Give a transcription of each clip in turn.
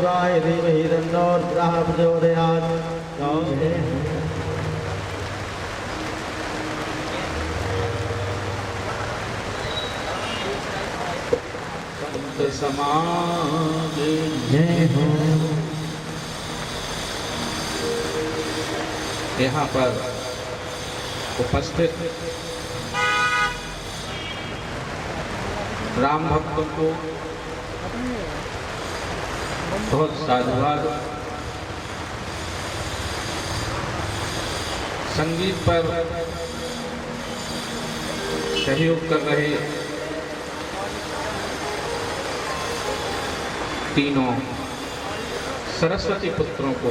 शिवाय धीमहि तन्नो रुद्रः प्रचोदयात्। संत समाज जय हो। यहाँ पर उपस्थित राम भक्तों को बहुत साधुवाद। संगीत पर सहयोग कर रहे तीनों सरस्वती पुत्रों को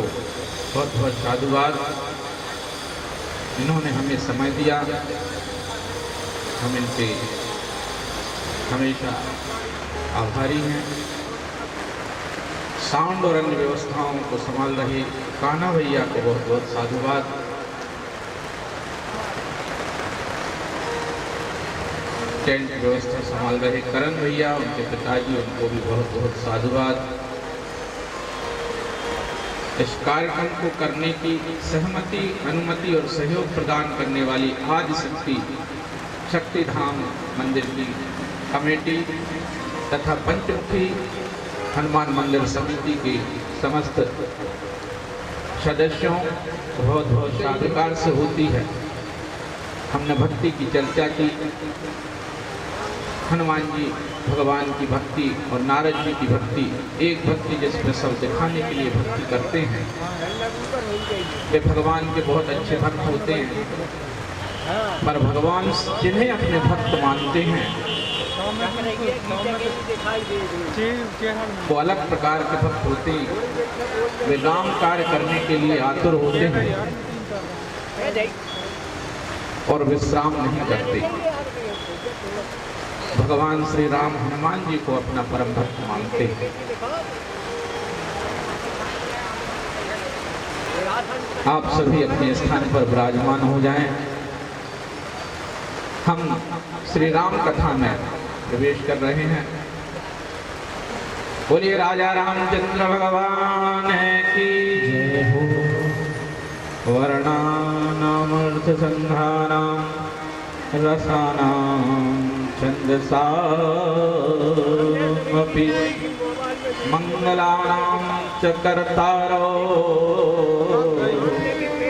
बहुत बहुत साधुवाद। इन्होंने हमें समय दिया, हम इनके हमेशा आभारी हैं। साउंड और अन्य व्यवस्थाओं को संभाल रहे कान्हा भैया को बहुत बहुत साधुवाद। टेंट व्यवस्था संभाल रहे करण भैया, उनके पिताजी, उनको भी बहुत बहुत साधुवाद। इस कार्यक्रम को करने की सहमति, अनुमति और सहयोग प्रदान करने वाली आदिशक्ति शक्तिधाम मंदिर की कमेटी तथा पंचमुखी हनुमान मंदिर समिति के समस्त सदस्यों बहुत बहुत साधुकार से होती है। हमने भक्ति की चर्चा की। हनुमान जी भगवान की भक्ति और नारद जी की भक्ति, एक भक्ति जिसमें सब दिखाने के लिए भक्ति करते हैं। वे भगवान के बहुत अच्छे भक्त होते हैं, पर भगवान जिन्हें अपने भक्त मानते हैं वो अलग प्रकार के भक्त होते हैं। वे राम कार्य करने के लिए आतुर होते हैं और विश्राम नहीं करते। भगवान श्री राम हनुमान जी को अपना परम भक्त मानते हैं। आप सभी अपने स्थान पर विराजमान हो जाएं। हम श्री राम कथा में प्रवेश कर रहे हैं। बोलिए राजा रामचंद्र भगवान की जय हो। वर्णानामर्थ संधानां रसानां छन्दसामपि मंगलानां च कर्तारो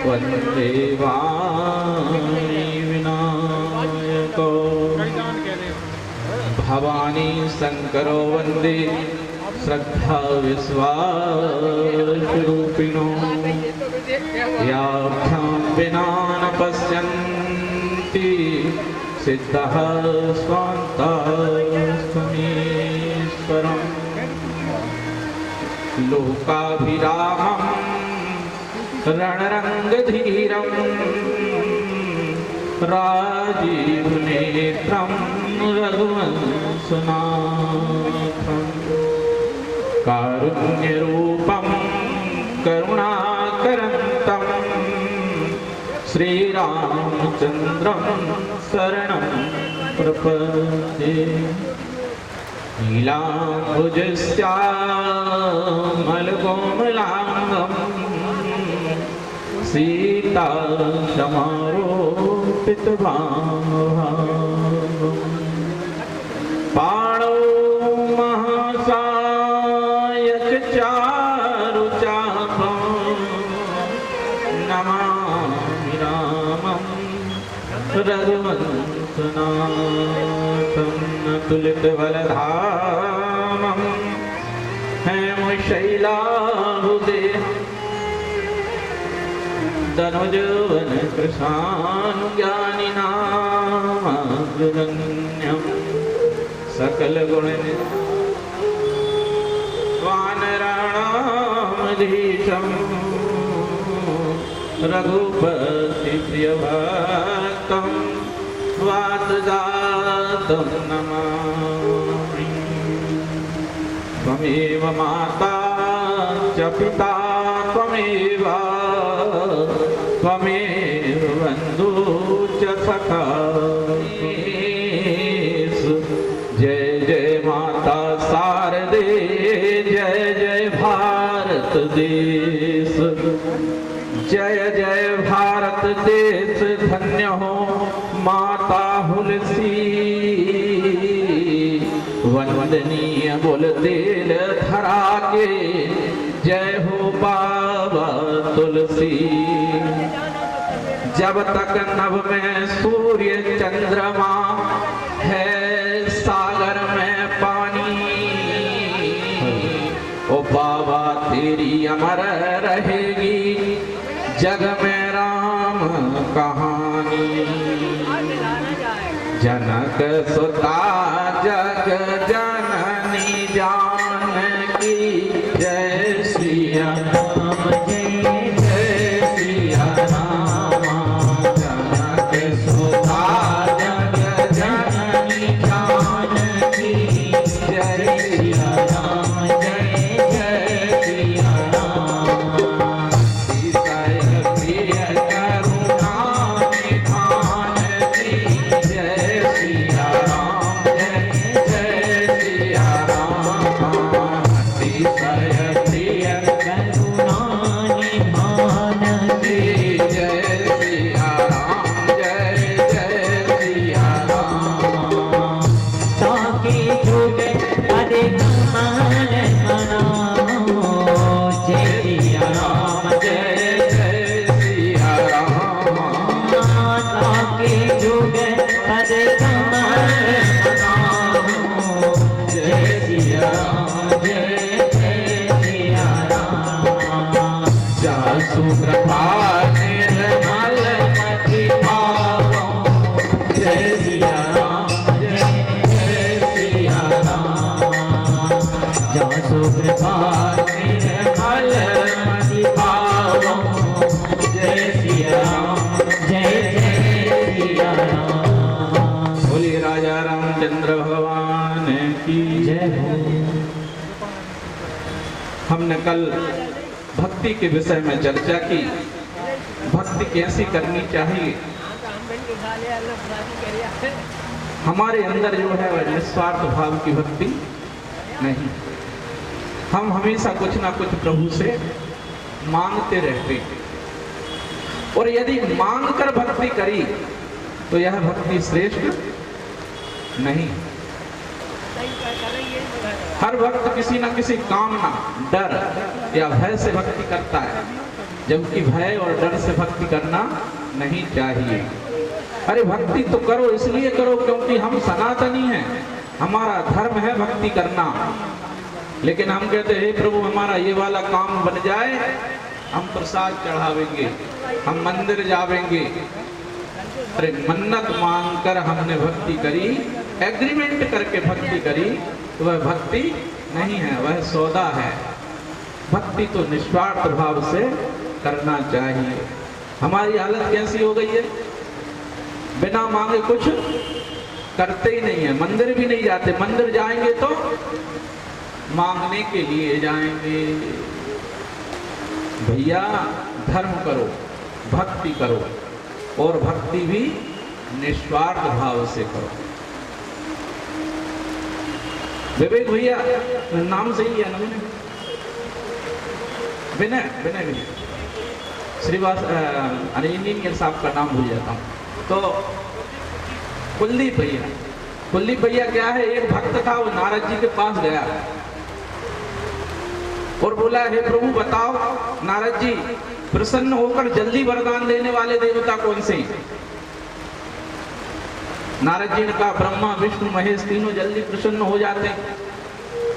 वन्दे वाणी विनायको भवानी शंकरो वन्दे श्रद्धा विश्वास रूपिणो याभ्यां विना न पश्यन्ति सिद्धः स्वान्तास्तमीश्वरम् लोकाभिरामं रणरङ्गधीरं राजीवनेत्रं रघुवंशनाथं कारुण्यरूपं करुणाकरन्तं श्रीरामचन्द्रं शरणं प्रपद्ये। नीलाम्बुजश्यामलकोमलाङ्गं सीतासमारोपितभावं पाणौ महासायकचारुचापं नमामि रामं रघुवंशनाथं तुलितबलधामं हेमशैलाभुदेहं तनुजवन कृशानुज्ञानिनामाग्रगण्यं सकलगुणनिधं वानराणामधीशं रघुपतिप्रियभक्तं वातजातं नमामि। त्वमेव माता च पिता त्वमेव त्वमेव बन्धुश्च सखा। जय जय माता शारदे, जय जय भारत भारत देश। जय जय भारत देश धन्य हो माता हुलसी। वंदनीय बुलंदेल धरा के जय हो बाबा तुलसी। जब तक नभ में सूर्य चंद्रमा है सागर में पानी, ओ बाबा तेरी अमर रहेगी जग में राम कहानी। जनक सुता जग जननी जानकी जय सिया राम जय जय सिया राम। जनक सुता जग जननी जानकी जय सिया राम जय जय सिया राम। सीताय प्रिय करुणा निधान की जय सिया राम जय जय सिया राम। सीताय प्रिय करुणा निधान की जय सिया राम जय जय सिया राम। ताकि झूठे अरे कमाल मनाओ जय सिया राम जय जय सिया राम। ताकि झूठे अरे कमाल मनाओ जय सिया राम जय जय सिया राम। जासु कृपा निर्मल मति पावो जय सिया राम जय जय सिया राम। जासु कृपा निर्मल मति पावो जय सिया राम जय जय सिया राम। बोलिए राजा रामचंद्र भगवान की जय हो। हमने कल भक्ति के विषय में चर्चा की। भक्ति कैसी करनी चाहिए। हमारे अंदर जो है वह निस्वार्थ भाव की भक्ति नहीं। हम हमेशा कुछ ना कुछ प्रभु से मांगते रहते हैं, और यदि मांग कर भक्ति करी तो यह भक्ति श्रेष्ठ नहीं। हर भक्त किसी न किसी कामना, डर या भय से भक्ति करता है, जबकि भय और डर से भक्ति करना नहीं चाहिए। अरे भक्ति तो करो, इसलिए करो क्योंकि हम सनातनी हैं, हमारा धर्म है भक्ति करना। लेकिन हम कहते हैं हे प्रभु हमारा ये वाला काम बन जाए, हम प्रसाद चढ़ावेंगे, हम मंदिर जावेंगे। अरे मन्नत मांग कर हमने भक्ति करी, एग्रीमेंट करके भक्ति करी, तो वह भक्ति नहीं है, वह सौदा है। भक्ति तो निस्वार्थ भाव से करना चाहिए। हमारी हालत कैसी हो गई है, बिना मांगे कुछ करते ही नहीं है। मंदिर भी नहीं जाते, मंदिर जाएंगे तो मांगने के लिए जाएंगे। भैया धर्म करो, भक्ति करो, और भक्ति भी निस्वार्थ भाव से करो। विवेक भैया नाम सही है ना? विनय विनय विनय श्रीवास इंजीनियर साहब का नाम भूल जाता हूँ। तो कुलदीप भैया क्या है, एक भक्त था, वो नारद जी के पास गया और बोला हे प्रभु बताओ नारद जी प्रसन्न होकर जल्दी वरदान देने वाले देवता कौन से? नारद जी ने कहा ब्रह्मा विष्णु महेश तीनों जल्दी प्रसन्न हो जाते हैं।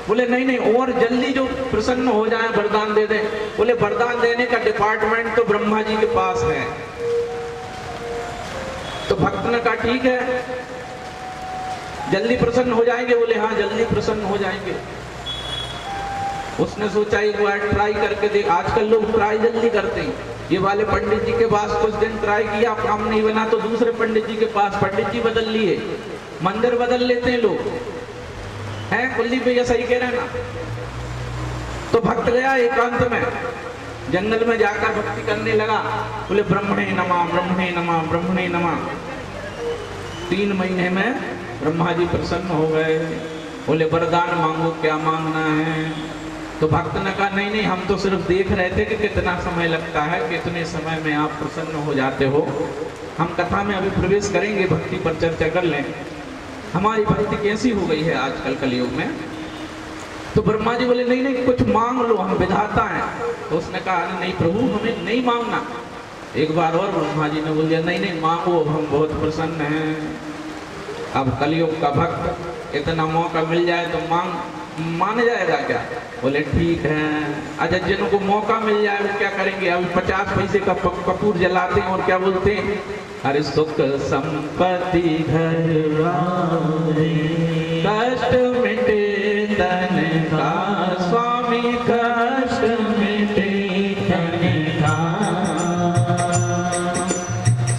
बोले नहीं नहीं, और जल्दी जो प्रसन्न हो जाए वरदान दे दे। बोले वरदान देने का डिपार्टमेंट तो ब्रह्मा जी के पास है। तो भक्त ने कहा ठीक है, जल्दी प्रसन्न हो जाएंगे? बोले हाँ जल्दी प्रसन्न हो जाएंगे। उसने सोचा एक बार ट्राई करके देख। आजकल लोग ट्राई जल्दी करते हैं। ये वाले पंडित जी के पास कुछ दिन ट्राई किया, काम नहीं बना तो दूसरे पंडित जी के पास, पंडित जी बदल लिए, मंदिर बदल लेते हैं लोग, हैं? कुलदीप भैया सही कह रहे हैं ना? तो भक्त गया एकांत में, जंगल में जाकर भक्ति करने लगा। बोले ब्रह्मणे नमः ब्रह्मणे नमः ब्रह्मणे नमः। 3 महीने में ब्रह्मा जी प्रसन्न हो गए। बोले वरदान मांगो, क्या मांगना है? तो भक्त ने कहा नहीं नहीं, हम तो सिर्फ देख रहे थे कि कितना समय लगता है, कितने समय में आप प्रसन्न हो जाते हो। हम कथा में अभी प्रवेश करेंगे, भक्ति पर चर्चा कर लें, हमारी भक्ति कैसी हो गई है आजकल कलयुग में। तो ब्रह्मा जी बोले नहीं नहीं, कुछ मांग लो, हम विधाता हैं। तो उसने कहा नहीं प्रभु, हमें नहीं मांगना। एक बार और ब्रह्मा जी ने बोल दिया नहीं नहीं मांगो, हम बहुत प्रसन्न हैं। अब कलयुग का भक्त इतना मौका मिल जाए तो मान जाएगा क्या? बोले ठीक है। अच्छा, जिनको मौका मिल जाए वो क्या करेंगे? अभी 50 पैसे का कपूर जलाते हैं और क्या बोलते हैं? अरे सुख संपत्ति घर आवे, कष्ट मिटे तन का, स्वामी कष्ट मिटे तन का,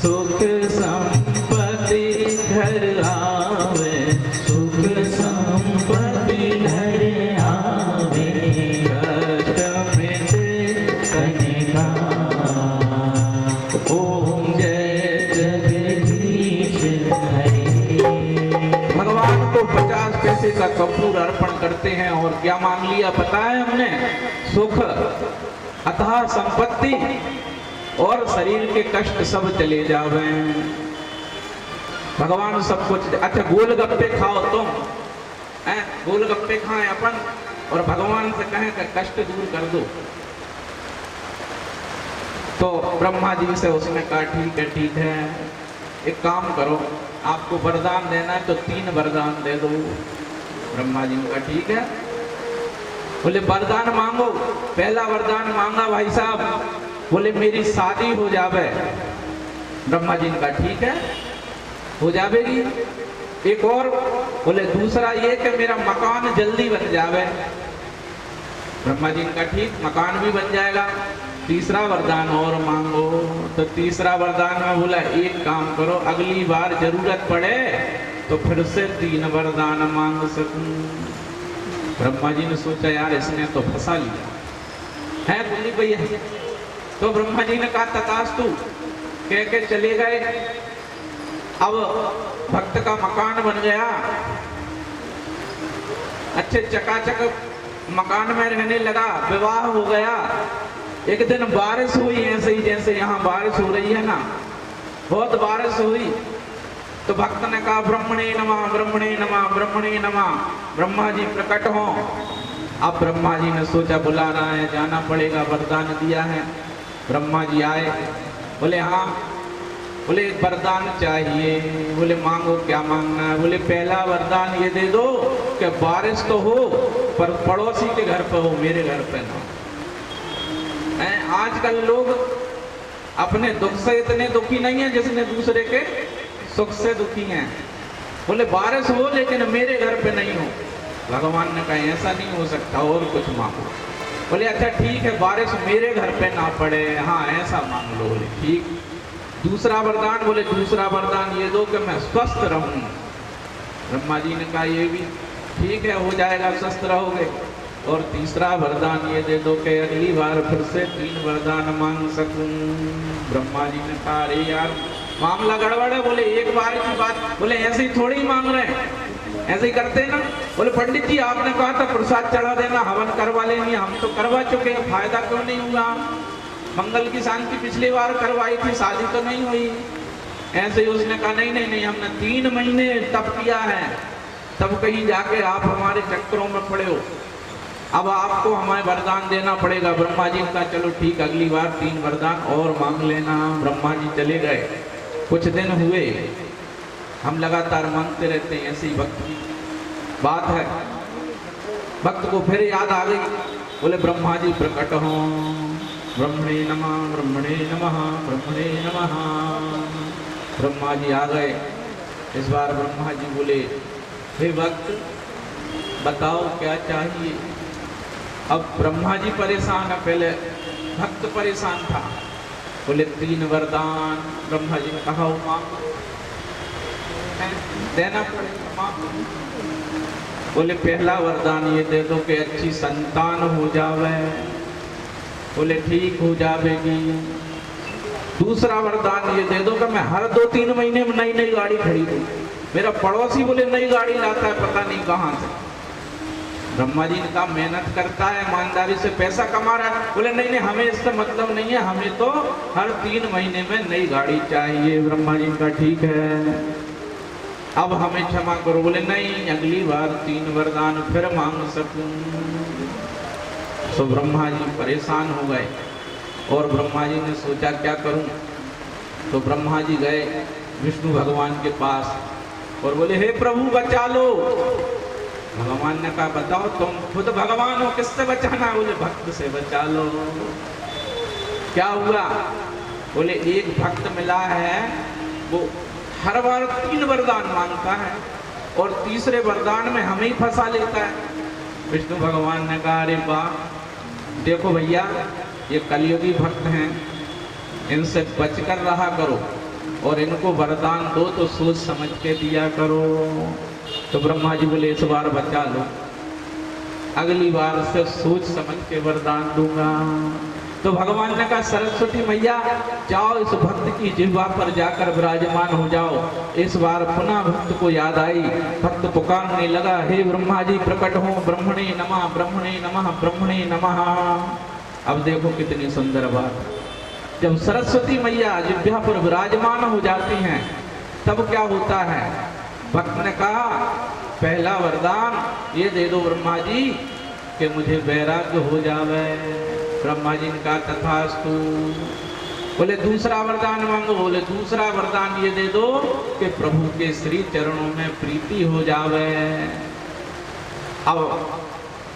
सुख संपत्ति घर आवे, सुख संपत्ति घर आवे, कष्ट मिटे तन का। ओम जय जगदीश हरे। भगवान को 50 पैसे का कपूर अर्पण करते हैं और क्या मांग लिया पता है हमने? सुख, अतः संपत्ति और शरीर के कष्ट सब चले जावे। भगवान सब कुछ। अच्छा, गोलगप्पे खाओ तुम, गोलगप्पे खाएं अपन और भगवान से कहें कि कष्ट दूर कर दो। तो ब्रह्मा जी से उसने कहा ठीक है, एक काम करो, आपको वरदान देना है तो 3 वरदान दे दो। ब्रह्मा जी ने कहा ठीक है। बोले वरदान मांगो। पहला वरदान मांगा भाई साहब, बोले मेरी शादी हो जावे। ब्रह्मा जी ने कहा ठीक है, हो जावेगी। एक और, बोले दूसरा ये कि मेरा मकान जल्दी बन जावे। ब्रह्मा जी ने कहा ठीक, मकान भी बन जाएगा। तीसरा वरदान और मांगो। तो तीसरा वरदान में बोला एक काम करो, अगली बार जरूरत पड़े तो फिर से 3 वरदान मांग सकूं। ब्रह्मा जी ने सोचा यार इसने तो फंसा लिया है बोली भैया। तो ब्रह्मा जी ने कहा तथास्तु, कह के चले गए। अब भक्त का मकान बन गया, अच्छे चकाचक मकान में रहने लगा, विवाह हो गया। एक दिन बारिश हुई, ऐसे ही जैसे यहाँ बारिश हो रही है ना, बहुत बारिश हुई। तो भक्त ने कहा ब्रह्मणे नमः, ब्रह्मणे नमः, ब्रह्मणे नमः। ब्रह्मा जी प्रकट हो। अब ब्रह्मा जी ने सोचा बुला रहा है, जाना पड़ेगा, वरदान दिया है। ब्रह्मा जी आए, बोले हाँ, बोले एक वरदान चाहिए। बोले मांगो, क्या मांगना है? बोले पहला वरदान ये दे दो कि बारिश तो हो पर पड़ोसी के घर पे हो, मेरे घर पे ना। आजकल लोग अपने दुख से इतने दुखी नहीं है जिसने दूसरे के सुख से दुखी हैं। बोले बारिश हो लेकिन मेरे घर पे नहीं हो। भगवान ने कहा ऐसा नहीं हो सकता, और कुछ मांगो। बोले अच्छा ठीक है, बारिश मेरे घर पे ना पड़े, हाँ ऐसा मांग लो। बोले ठीक। दूसरा वरदान, बोले दूसरा वरदान ये दो कि मैं स्वस्थ रहूं। ब्रह्मा जी ने कहा ये भी ठीक है, हो जाएगा, स्वस्थ रहोगे। और तीसरा वरदान ये दे दो कि अगली बार फिर से 3 वरदान मांग सकूं। ब्रह्मा जी ने कहा अरे यार मामला गड़बड़ है। बोले एक बार की बात, बोले ऐसे ही थोड़ी मांग रहे हैं, ऐसे ही करते ना। बोले पंडित जी आपने कहा था प्रसाद चढ़ा देना, हवन करवा लेंगे, हम तो करवा चुके हैं, फायदा क्यों नहीं हुआ? मंगल की शांति पिछली बार करवाई थी, शादी तो नहीं हुई। ऐसे ही उसने कहा नहीं नहीं नहीं, हमने 3 महीने तप किया है, तब कहीं जाके आप हमारे चक्करों में पड़े हो, अब आपको हमें वरदान देना पड़ेगा। ब्रह्मा जी का चलो ठीक, अगली बार 3 वरदान और मांग लेना। ब्रह्मा जी चले गए। कुछ दिन हुए, हम लगातार मांगते रहते हैं, ऐसी भक्त की बात है। भक्त को फिर याद आ गई, बोले ब्रह्मा जी प्रकट हो। ब्रह्मणे नमः, ब्रह्मणे नमः, ब्रह्मणे नमः। ब्रह्मा जी आ गए। इस बार ब्रह्मा जी बोले हे भक्त बताओ क्या चाहिए? अब ब्रह्मा जी परेशान है, पहले भक्त परेशान था। बोले 3 वरदान। ब्रह्मा जी ने कहा मांगो, देना पड़ेगा, मांगो। बोले पहला वरदान ये दे दो कि अच्छी संतान हो जावे। बोले ठीक हो जावेगी। दूसरा वरदान ये दे दो कि मैं हर 2-3 महीने में नई नई गाड़ी खरीदूं। मेरा पड़ोसी बोले नई गाड़ी लाता है पता नहीं कहां से। ब्रह्मा जी ने कहा मेहनत करता है, ईमानदारी से पैसा कमा रहा है। बोले नहीं नहीं, हमें इससे मतलब नहीं है, हमें तो हर 3 महीने में नई गाड़ी चाहिए। ब्रह्मा जी का ठीक है, अब हमें क्षमा करो। बोले नहीं, अगली बार 3 वरदान फिर मांग सकूं। तो ब्रह्मा जी परेशान हो गए और ब्रह्मा जी ने सोचा क्या करूं। तो ब्रह्मा जी गए विष्णु भगवान के पास और बोले हे प्रभु बचा लो। भगवान ने कहा बताओ, तुम खुद भगवान हो, किससे बचाना? बोले भक्त से बचा लो। क्या हुआ? बोले एक भक्त मिला है, वो हर बार 3 वरदान मांगता है और तीसरे वरदान में हमें ही फंसा लेता है। विष्णु भगवान ने कहा अरे वाह, देखो भैया ये कलयुगी भक्त हैं, इनसे बचकर रहा करो और इनको वरदान दो तो सोच समझ के दिया करो। तो ब्रह्मा जी बोले इस बार बचा लो, अगली बार से सोच समझ के वरदान दूंगा। तो भगवान ने कहा सरस्वती मैया जाओ, इस भक्त की जिह्वा पर जाकर विराजमान हो जाओ। इस बार पुनः भक्त को याद आई, भक्त पुकारने लगा हे ब्रह्मा जी प्रकट हो, ब्रह्मणे नमः, ब्रह्मणे नमः, ब्रह्मणे नमः। अब देखो कितनी सुंदर बात, जब सरस्वती मैया जिह्वा पर विराजमान हो जाती हैं तब क्या होता है? भक्त ने कहा पहला वरदान ये दे दो ब्रह्मा जी कि मुझे वैराग्य हो जावे। ब्रह्मा जी ने कहा तथास्तु। बोले दूसरा वरदान मांगो। बोले दूसरा वरदान ये दे दो कि प्रभु के श्री चरणों में प्रीति हो जावे। अब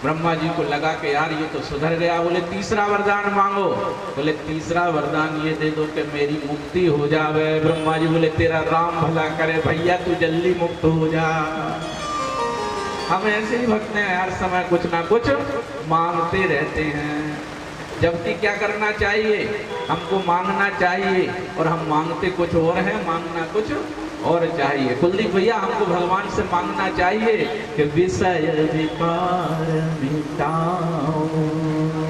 ब्रह्मा जी को लगा कि यार ये तो सुधर गया। बोले तीसरा वरदान मांगो। बोले तीसरा वरदान ये दे दो कि मेरी मुक्ति हो जावे। ब्रह्मा जी बोले तेरा राम भला करे भैया, तू जल्दी मुक्त हो जा। हम ऐसे ही भक्त हैं, हर समय कुछ ना कुछ मांगते रहते हैं, जबकि क्या करना चाहिए? हमको मांगना चाहिए और हम मांगते कुछ और है, मांगना कुछ और चाहिए। कुलदीप भैया हमको भगवान से मांगना चाहिए कि विषय विकार मिटाओ,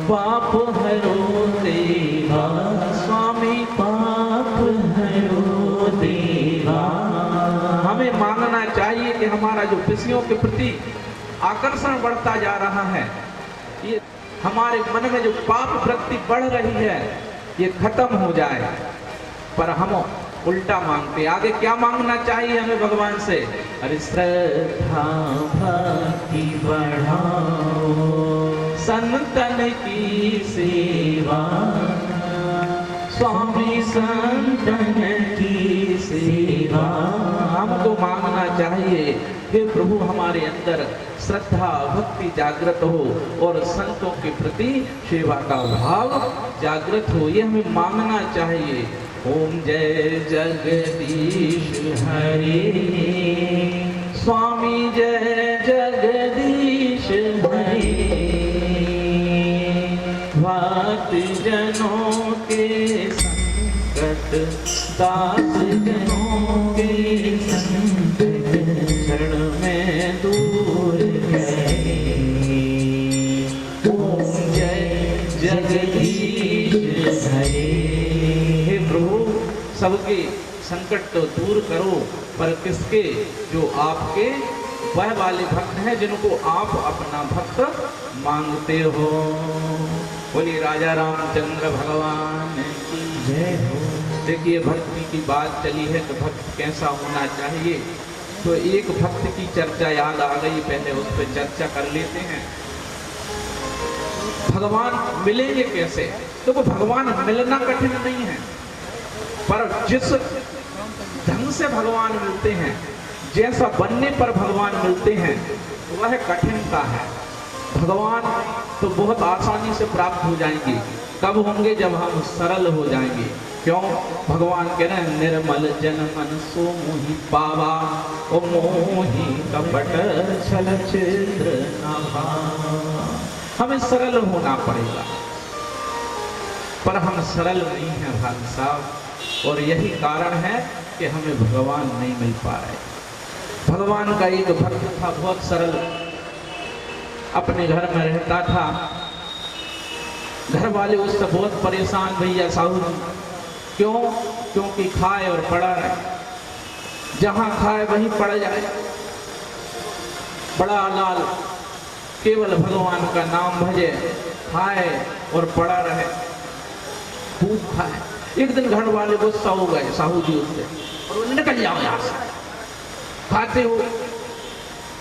पाप हरो देवा, स्वामी पाप हरो देवा। हमें मांगना चाहिए कि हमारा जो विषयों के प्रति आकर्षण बढ़ता जा रहा है, ये हमारे मन में जो पाप वृत्ति बढ़ रही है ये खत्म हो जाए। पर हम उल्टा मांगते। आगे क्या मांगना चाहिए हमें भगवान से? अरे श्रद्धा भक्ति बढ़ाओ, संतन की सेवा, स्वामी संतन की सेवा। हमको मांगना चाहिए हे प्रभु हमारे अंदर श्रद्धा भक्ति जागृत हो और संतों के प्रति सेवा का भाव जागृत हो, ये हमें मांगना चाहिए। ओम जय जगदीश हरे, स्वामी जय जगदीश हरे। भक्त जनों के संकट, दास जनों के संकट क्षण में दूर गए। ओम जय जगदीश हरे। हे प्रभु सबके संकट तो दूर करो, पर किसके? जो आपके वह वाले भक्त हैं जिनको आप अपना भक्त मांगते हो। बोलिए राजा रामचंद्र भगवान की जय हो। देखिए भक्ति की बात चली है तो भक्त कैसा होना चाहिए। तो एक भक्त की चर्चा याद आ गई, पहले उस पर चर्चा कर लेते हैं। भगवान मिलेंगे कैसे? तो वो भगवान मिलना कठिन नहीं है, पर जिस ढंग से भगवान मिलते हैं, जैसा बनने पर भगवान मिलते हैं, वह कठिनता है। भगवान तो बहुत आसानी से प्राप्त हो जाएंगे। कब होंगे? जब हम सरल हो जाएंगे। क्यों? भगवान कह रहे हैं निर्मल जन मन सो मोहि पावा, ओ मोहि कपट छल छिद्र न भावा। हमें सरल होना पड़ेगा, पर हम सरल नहीं हैं भाई साहब, और यही कारण है कि हमें भगवान नहीं मिल पा रहे। भगवान का एक भक्त था बहुत सरल, अपने घर में रहता था। घर वाले उससे बहुत परेशान, भैया साहू। क्यों? क्योंकि खाए और पड़ा रहे, जहां खाए वहीं पड़ जाए। बड़ा लाल केवल भगवान का नाम भजे, खाए और पड़ा रहे, खूब खाए। एक दिन घर वाले गुस्सा हो गए साहू जी उससे, और वो निकल जाओ यहाँ से,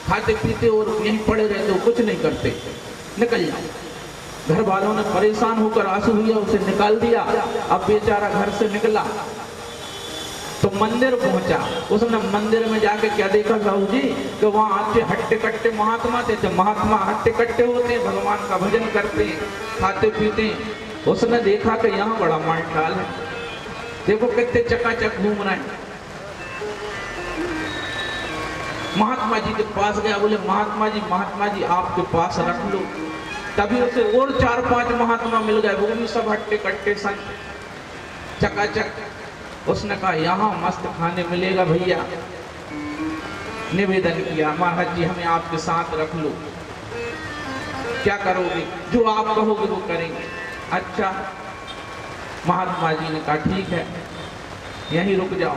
खाते पीते और यहीं पड़े रहते हो, कुछ नहीं करते, निकल जाओ। घर वालों ने परेशान होकर आंसू भैया उसे निकाल दिया। अब बेचारा घर से निकला तो मंदिर पहुंचा। उसने मंदिर में जाके क्या देखा साहू जी, कि वहां अच्छे हट्टे कट्टे महात्मा थे। तो महात्मा हट्टे कट्टे होते हैं, भगवान का भजन करते हैं, खाते पीते हैं। उसने देखा कि यहाँ बड़ा मालटाल है, देखो कितने चकाचक घूम रहे हैं। महात्मा जी के पास गया, बोले महात्मा जी आपके पास रख लो। तभी उसे और 4-5 महात्मा मिल गए, वो भी सब हट्टे कट्टे सन चकाचक। उसने कहा यहाँ मस्त खाने मिलेगा भैया। निवेदन किया, महाराज जी हमें आपके साथ रख लो, क्या करोगे, जो आप कहोगे वो करेंगे। अच्छा, महात्मा जी ने कहा ठीक है यहीं रुक जाओ।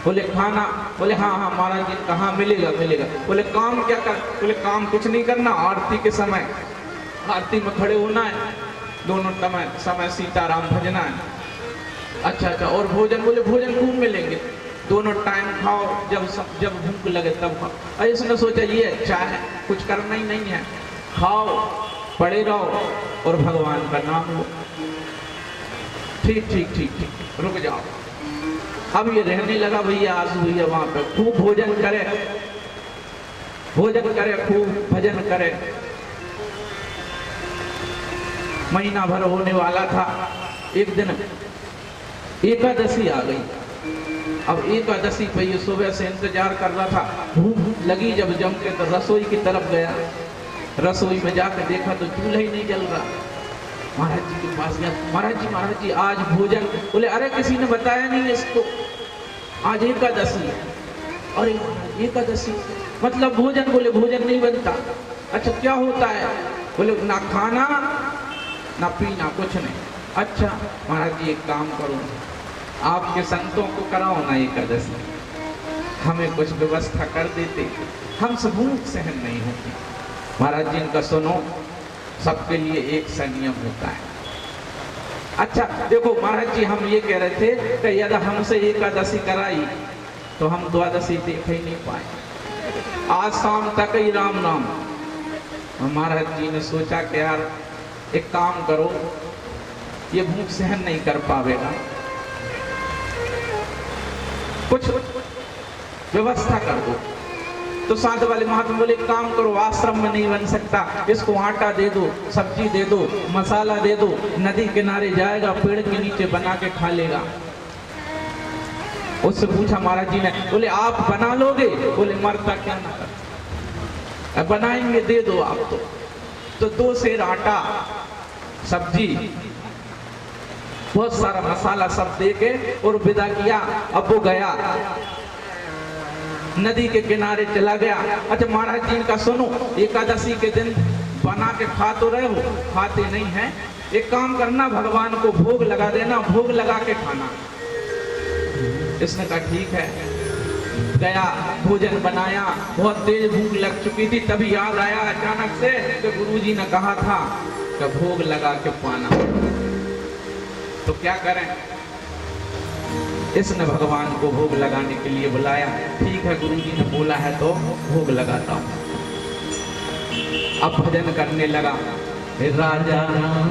बोले खाना, बोले हाँ महाराज जी कहाँ मिलेगा। बोले काम क्या कर, बोले काम कुछ नहीं करना, आरती के समय आरती में खड़े होना है, दोनों समय सीताराम भजना है। अच्छा, और भोजन, बोले भोजन खूब मिलेंगे, दोनों टाइम खाओ, जब भूख लगे तब खाओ। इसने सोचा ये अच्छा है, कुछ करना ही नहीं है, खाओ पड़े रहो और भगवान का नाम लो। ठीक, रुक जाओ। अब ये रहने लगा भैया आंसू भैया वहां पे, खूब भोजन करे, खूब भजन करे। महीना भर होने वाला था। एक दिन एकादशी आ गई। अब एकादशी पे ये सुबह से इंतजार कर रहा था, भूख लगी जब जम के तो रसोई की तरफ गया। रसोई में जाकर देखा तो चूल्हा ही नहीं जल रहा। महाराज जी के पास गया, महाराज जी आज भोजन। बोले अरे किसी ने बताया नहीं इसको, आज एकादशी है। और एकादशी मतलब भोजन, बोले भोजन नहीं बनता। अच्छा क्या होता है, बोले ना खाना ना पीना, कुछ नहीं। अच्छा महाराज जी एक काम करो, आपके संतों को कराओ ना एकादशी, हमें कुछ व्यवस्था कर देते, हमसे भूख सहन नहीं होती। महाराज जी इनका सुनो, सबके लिए एक सा नियम होता है। अच्छा देखो महाराज जी हम ये कह रहे थे कि यदि हमसे एकादशी कराई तो हम द्वादशी देख ही नहीं पाए, आज शाम तक ही राम नाम। महाराज जी ने सोचा कि यार एक काम करो, ये भूख सहन नहीं कर पावेगा, कुछ व्यवस्था कर दो। तो साथ वाले महात्मा बोले काम करो, आश्रम में नहीं बन सकता, इसको आटा दे दो, सब्जी दे दो, मसाला दे दो, नदी किनारे जाएगा, पेड़ के नीचे बना के खा लेगा। उससे पूछा महाराज जी ने, बोले आप बना लोगे? बोले मरता क्या ना कर, बनाएंगे, दे दो आप। तो 2 सेर आटा, सब्जी, बहुत सारा मसाला सब दे के और विदा किया। अब वो गया, नदी के किनारे चला गया। अच्छा महाराज जी का सुनो, एकादशी के दिन बना के खा तो रहे हो, खाते नहीं है, एक काम करना, भगवान को भोग लगा देना, भोग लगा के खाना। इसने कहा ठीक है। गया, भोजन बनाया, बहुत तेज भूख लग चुकी थी। तभी याद आया अचानक से कि गुरुजी ने कहा था कि भोग लगा के पाना। तो क्या करें, इसने भगवान को भोग लगाने के लिए बुलाया। ठीक है गुरुजी ने बोला है तो भोग लगाता हूँ। अब भजन करने लगा, राजा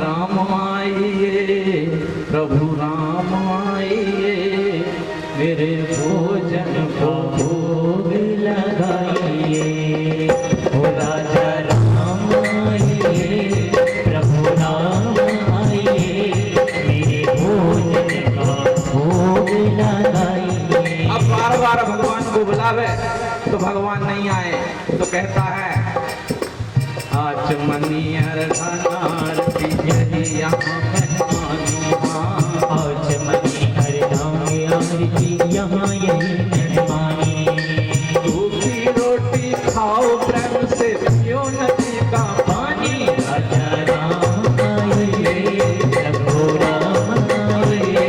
राम आइए, प्रभु राम आइए, मेरे भोजन को भोग लगाइए। ओ राजा राम आइए, प्रभु राम आइए, मेरे भोजन का भोग लगाइए। अब बार बार भगवान को बुलावे तो भगवान नहीं आए, तो कहता है आज मनियर धनारती यही यहाँ मेहमानी। आज मनियर धनारती यहाँ यही मेहमानी। दूसरी रोटी खाओ प्रेम से, पियो नदी का पानी। राजा राम आइए, प्रभु राम आइए,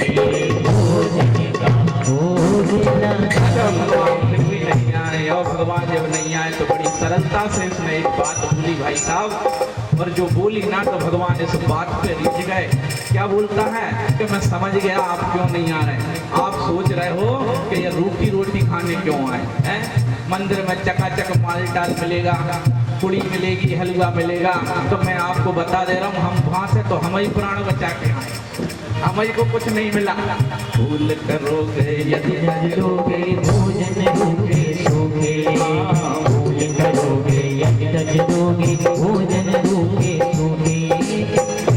मेरे भोजन का भोग लगाइए। भगवान फिर भी नहीं आए, और भगवान जब नहीं आए तो बड़ी सरलता से इसने एक बात आया तो भगवान इस बात पे रिझ गए। क्या बोलता है कि मैं समझ गया आप क्यों नहीं आ रहे। आप सोच रहे हो कि ये रूखी रोटी खाने क्यों आए हैं। मंदिर में चकाचक माल टाल मिलेगा, पूड़ी मिलेगी, हलवा मिलेगा, तो मैं आपको बता दे रहा हूँ हम वहां से तो हम ही प्राण बचा के आए, हमें को कुछ नहीं मिला। भूल करोगे यदि लोगे भोजन रूखे सूखे, भूल करोगे यदि तजोगे भोजन रूखे सूखे।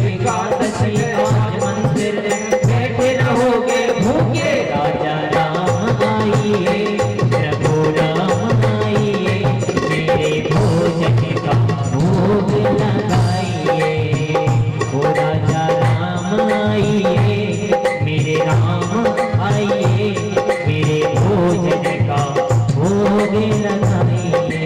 एकादशी आज मंदिर बैठे रहोगे भूखे, राजा राम आइए प्रभु राम आइए, मेरे भोजन का भोग लगाइए। ओ राजा राम आइए मेरे राम आइए, मेरे भोजन का भोग लगाइए।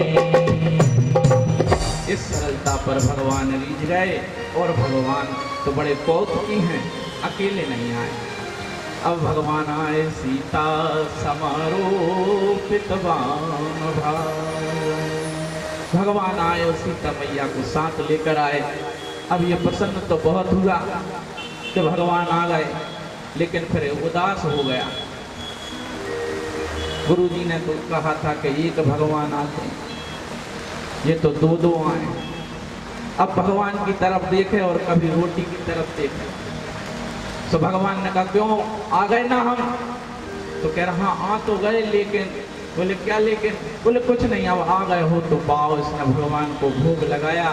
इस सरलता पर भगवान रीझ गए और भगवान तो बड़े कौतुकी हैं, अकेले नहीं आए। अब भगवान आए सीता समारोपित बाण भाई। भगवान आए और सीता मैया को साथ लेकर आए। अब ये प्रसन्न तो बहुत हुआ कि भगवान आ गए, लेकिन फिर उदास हो गया। गुरुजी ने तो कहा था कि एक भगवान आते, ये तो दो दो आए। अब भगवान की तरफ देखे और कभी रोटी की तरफ देखे। तो भगवान ने कहा क्यों आ गए ना हम, तो कह रहा आ तो गए, लेकिन बोले क्या लेकिन, बोले कुछ नहीं, अब आ गए हो तो पाओ। इसने भगवान को भोग लगाया,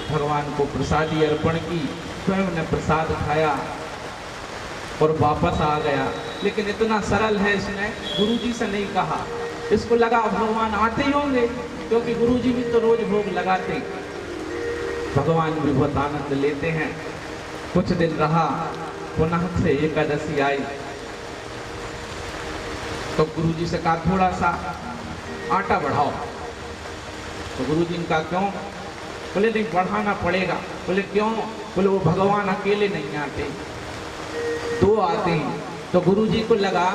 भगवान को प्रसादी अर्पण की, स्वयं ने प्रसाद खाया और वापस आ गया। लेकिन इतना सरल है, इसने गुरुजी से नहीं कहा। इसको लगा भगवान आते ही होंगे, क्योंकि गुरुजी भी तो रोज भोग लगाते। भगवान भी बहुत आनंद लेते हैं। कुछ दिन रहा, पुनः से एकादशी आई तो गुरुजी से कहा थोड़ा सा आटा बढ़ाओ। तो गुरुजी ने कहा क्यों, बोले नहीं बढ़ाना पड़ेगा। बोले क्यों, बोले वो भगवान अकेले नहीं आते, दो आते हैं। तो गुरुजी को लगा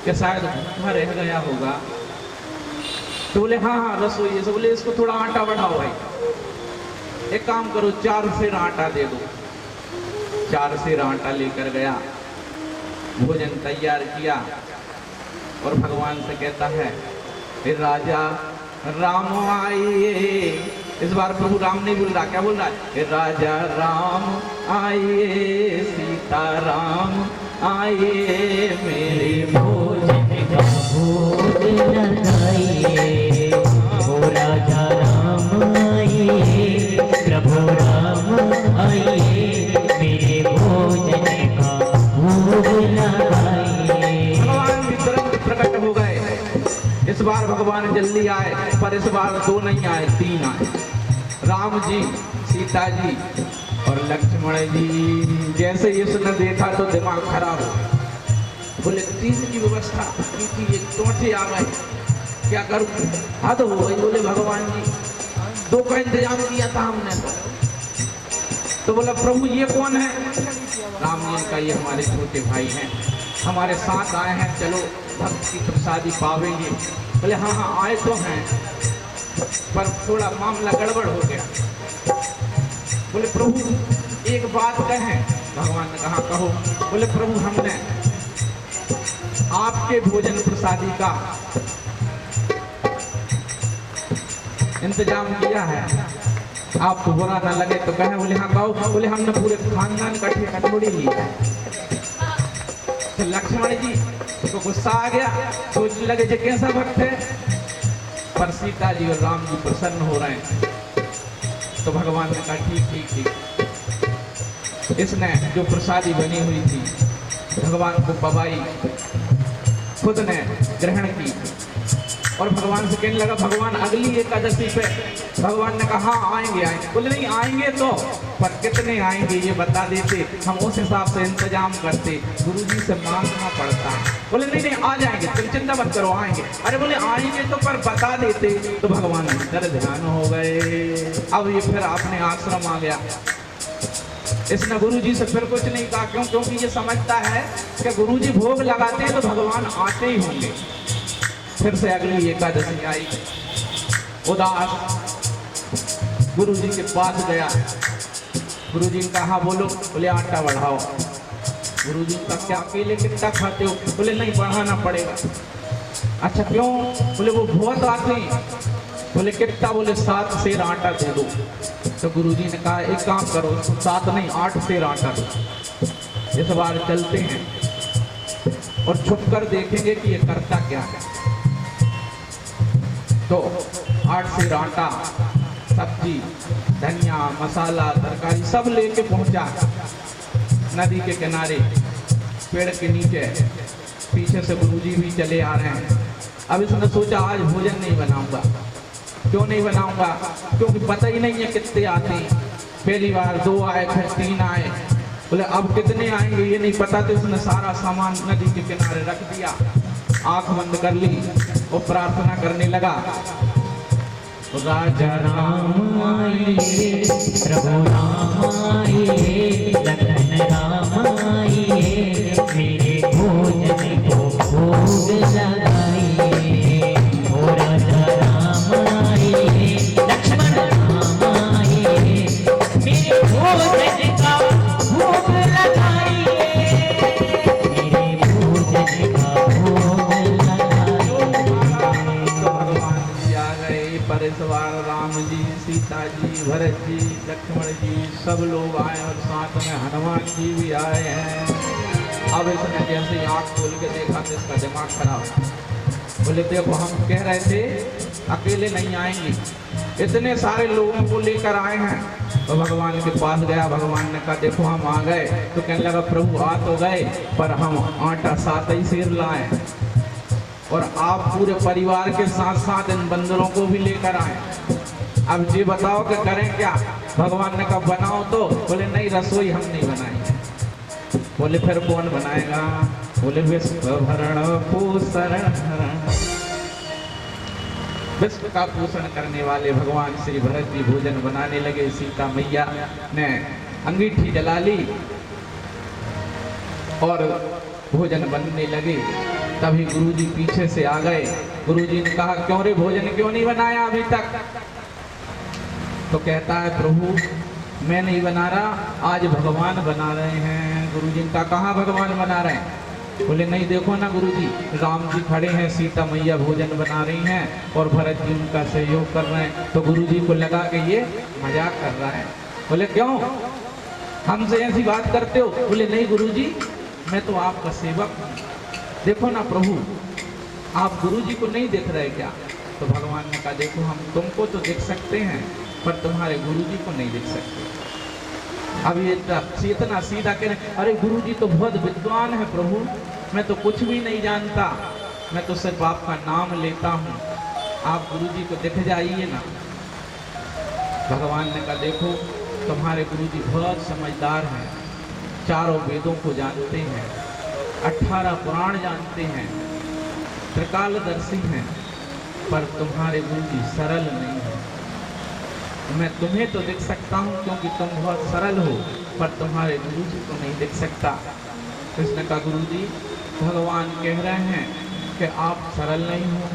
कि शायद भूखा रह गया होगा, तो बोले हाँ हाँ रसोई से, बोले इसको थोड़ा आटा बढ़ाओ भाई, एक काम करो 4 सेर आटा दे दो। 4 सेर आटा लेकर गया, भोजन तैयार किया और भगवान से कहता है हे राजा राम आइए। इस बार प्रभु राम नहीं बोल रहा, क्या बोल रहा है, हे राजा राम आइए, सीता राम आइए, मेरे भोजन का भोग लगाइए। ओ राजा राम आइए प्रभु राम आइए, मेरे भोजन का भोग लगाइए। भगवान भी तुरंत प्रकट हो गए। इस बार भगवान जल्दी आए, पर इस बार 2 नहीं आए, 3 आए। राम जी, सीता जी और लक्ष्मण जी। जैसे इसने देखा तो दिमाग खराब हो, बोले 3 की व्यवस्था की थी, ये चौथे आ गए, क्या करूं, हद हो गई। बोले भगवान जी 2 का इंतजाम किया था हमने तो बोला प्रभु ये कौन है। राम जी का ये हमारे छोटे भाई हैं, हमारे साथ आए हैं, चलो भक्त की प्रसादी पावेंगे। बोले हाँ हाँ आए तो हैं, पर थोड़ा मामला गड़बड़ हो गया। बोले प्रभु एक बात कहें। भगवान ने कहा कहो। बोले प्रभु हमने आपके भोजन प्रसादी का इंतजाम किया है, आपको बुरा ना लगे तो कहें। बोले हाँ कहो। बोले हमने पूरे खानदान का ठेका थोड़ी लिया है। तो लक्ष्मण जी को गुस्सा आ गया, सोचने लगे जो कैसा भक्त है, पर सीता जी और राम जी प्रसन्न हो रहे हैं। तो भगवान ने कहा ठीक ठीक ठीक। इसने जो प्रसादी बनी हुई थी भगवान को पवाई, खुद ने ग्रहण की और भगवान से कहने लगा भगवान अगली एकादशी पे। भगवान ने कहा हाँ आएंगे आएंगे। बोले नहीं आएंगे तो, पर कितने आएंगे ये बता देते, हम उस हिसाब से इंतजाम करते, गुरुजी से मांगना पड़ता है। बोले नहीं नहीं आ जाएंगे, तुम चिंता मत करो आएंगे। अरे बोले आएंगे तो पर बता देते। तो भगवान अंदर ध्यान हो गए। अब ये फिर अपने आश्रम आ गया। इसने गुरुजी से फिर कुछ नहीं कहा, क्यों, क्योंकि ये समझता है कि गुरुजी भोग लगाते हैं तो भगवान आते ही होंगे। फिर से अगली एकादशी आई, उदास गुरुजी के पास गया। गुरुजी ने कहा बोलो, बोले आटा बढ़ाओ। गुरुजी ने कहा क्या अकेले कितना खाते हो? बोले नहीं बढ़ाना पड़ेगा। अच्छा क्यों? बोले वो बहुत आते हैं। बोले कितना? बोले 7 सेर आटा दे दो। तो गुरुजी ने कहा एक काम करो, 7 नहीं 8 सेर आटा दो। इस बार चलते हैं और छुप कर देखेंगे कि ये करता क्या है। तो 8 सेर आटा, सब्जी, धनिया, मसाला, तरकारी सब लेके पहुंचा नदी के किनारे, पेड़ के नीचे। पीछे से गुरुजी भी चले आ रहे हैं। अब इसने सोचा आज भोजन नहीं बनाऊंगा। क्यों नहीं बनाऊंगा? क्योंकि पता ही नहीं है कितने आते हैं। पहली बार 2 आए, फिर 3 आए। बोले अब कितने आएंगे ये नहीं पता। तो इसने सारा सामान नदी के किनारे रख दिया, आंख बंद कर ली और प्रार्थना करने लगा। राजा राम आए, प्रभु राम आए, लखन राम आए, मेरे भोजन को भोग लगाइए। ओ राजा राम आए, लक्ष्मण राम आए, मेरे भोजन का भोग लगाइए, मेरे भोजन का भोग लगाइए। भगवान जी आ गए। परिवार राम जी, सीता जी, भरत जी, लक्ष्मण जी सब लोग आए और साथ में हनुमान जी भी आए हैं। अब इसने जैसे आँख खोल के देखा तो इसका दिमाग खराब। बोले देखो हम कह रहे थे अकेले नहीं आएंगे, इतने सारे लोगों को लेकर आए हैं। तो भगवान के पास गया। भगवान ने कहा देखो हम आ गए। तो कहने लगा प्रभु आ तो गए पर हम आटा 7 ही सेर लाए और आप पूरे परिवार के साथ साथ इन बंदरों को भी लेकर आए। अब जी बताओ कि करें क्या? भगवान ने कहा बनाओ। तो बोले नहीं रसोई हम नहीं बनाएंगे। बोले फिर कौन बनाएगा? बोले विश्व भरण पोषण हरण। विश्व का पोषण करने वाले भगवान श्री भरत जी भोजन बनाने लगे। सीता मैया ने अंगीठी जला ली और भोजन बनने लगे। तभी गुरुजी पीछे से आ गए। गुरुजी ने कहा क्यों रे भोजन क्यों नहीं बनाया अभी तक? तो कहता है प्रभु मैं नहीं बना रहा, आज भगवान बना रहे हैं। गुरुजी ने कहा कहाँ भगवान बना रहे हैं? बोले नहीं देखो ना गुरुजी, राम जी खड़े हैं, सीता मैया भोजन बना रही हैं और भरत जी उनका सहयोग कर रहे हैं। तो गुरुजी को लगा कि ये मजाक कर रहा है। बोले क्यों हमसे ऐसी बात करते हो? बोले नहीं गुरुजी मैं तो आपका सेवक हूँ। देखो ना प्रभु आप गुरुजी को नहीं देख रहे क्या? तो भगवान ने कहा देखो हम तुमको तो देख सकते हैं पर तुम्हारे गुरुजी को नहीं देख सकते। अब ये इतना सीधा कह रहे अरे गुरुजी तो बहुत विद्वान है प्रभु, मैं तो कुछ भी नहीं जानता, मैं तो सिर्फ आपका नाम लेता हूँ, आप गुरुजी को दिख जाइए ना। भगवान ने कहा देखो तुम्हारे गुरुजी बहुत समझदार हैं, चारों वेदों को जानते हैं, 18 पुराण जानते हैं, त्रिकालदर्शी हैं, पर तुम्हारे गुरुजी सरल नहीं है। मैं तुम्हें तो देख सकता हूँ क्योंकि तुम बहुत सरल हो, पर तुम्हारे गुरुजी को नहीं देख सकता। कृष्ण का गुरुजी भगवान कह रहे हैं कि आप सरल नहीं हो।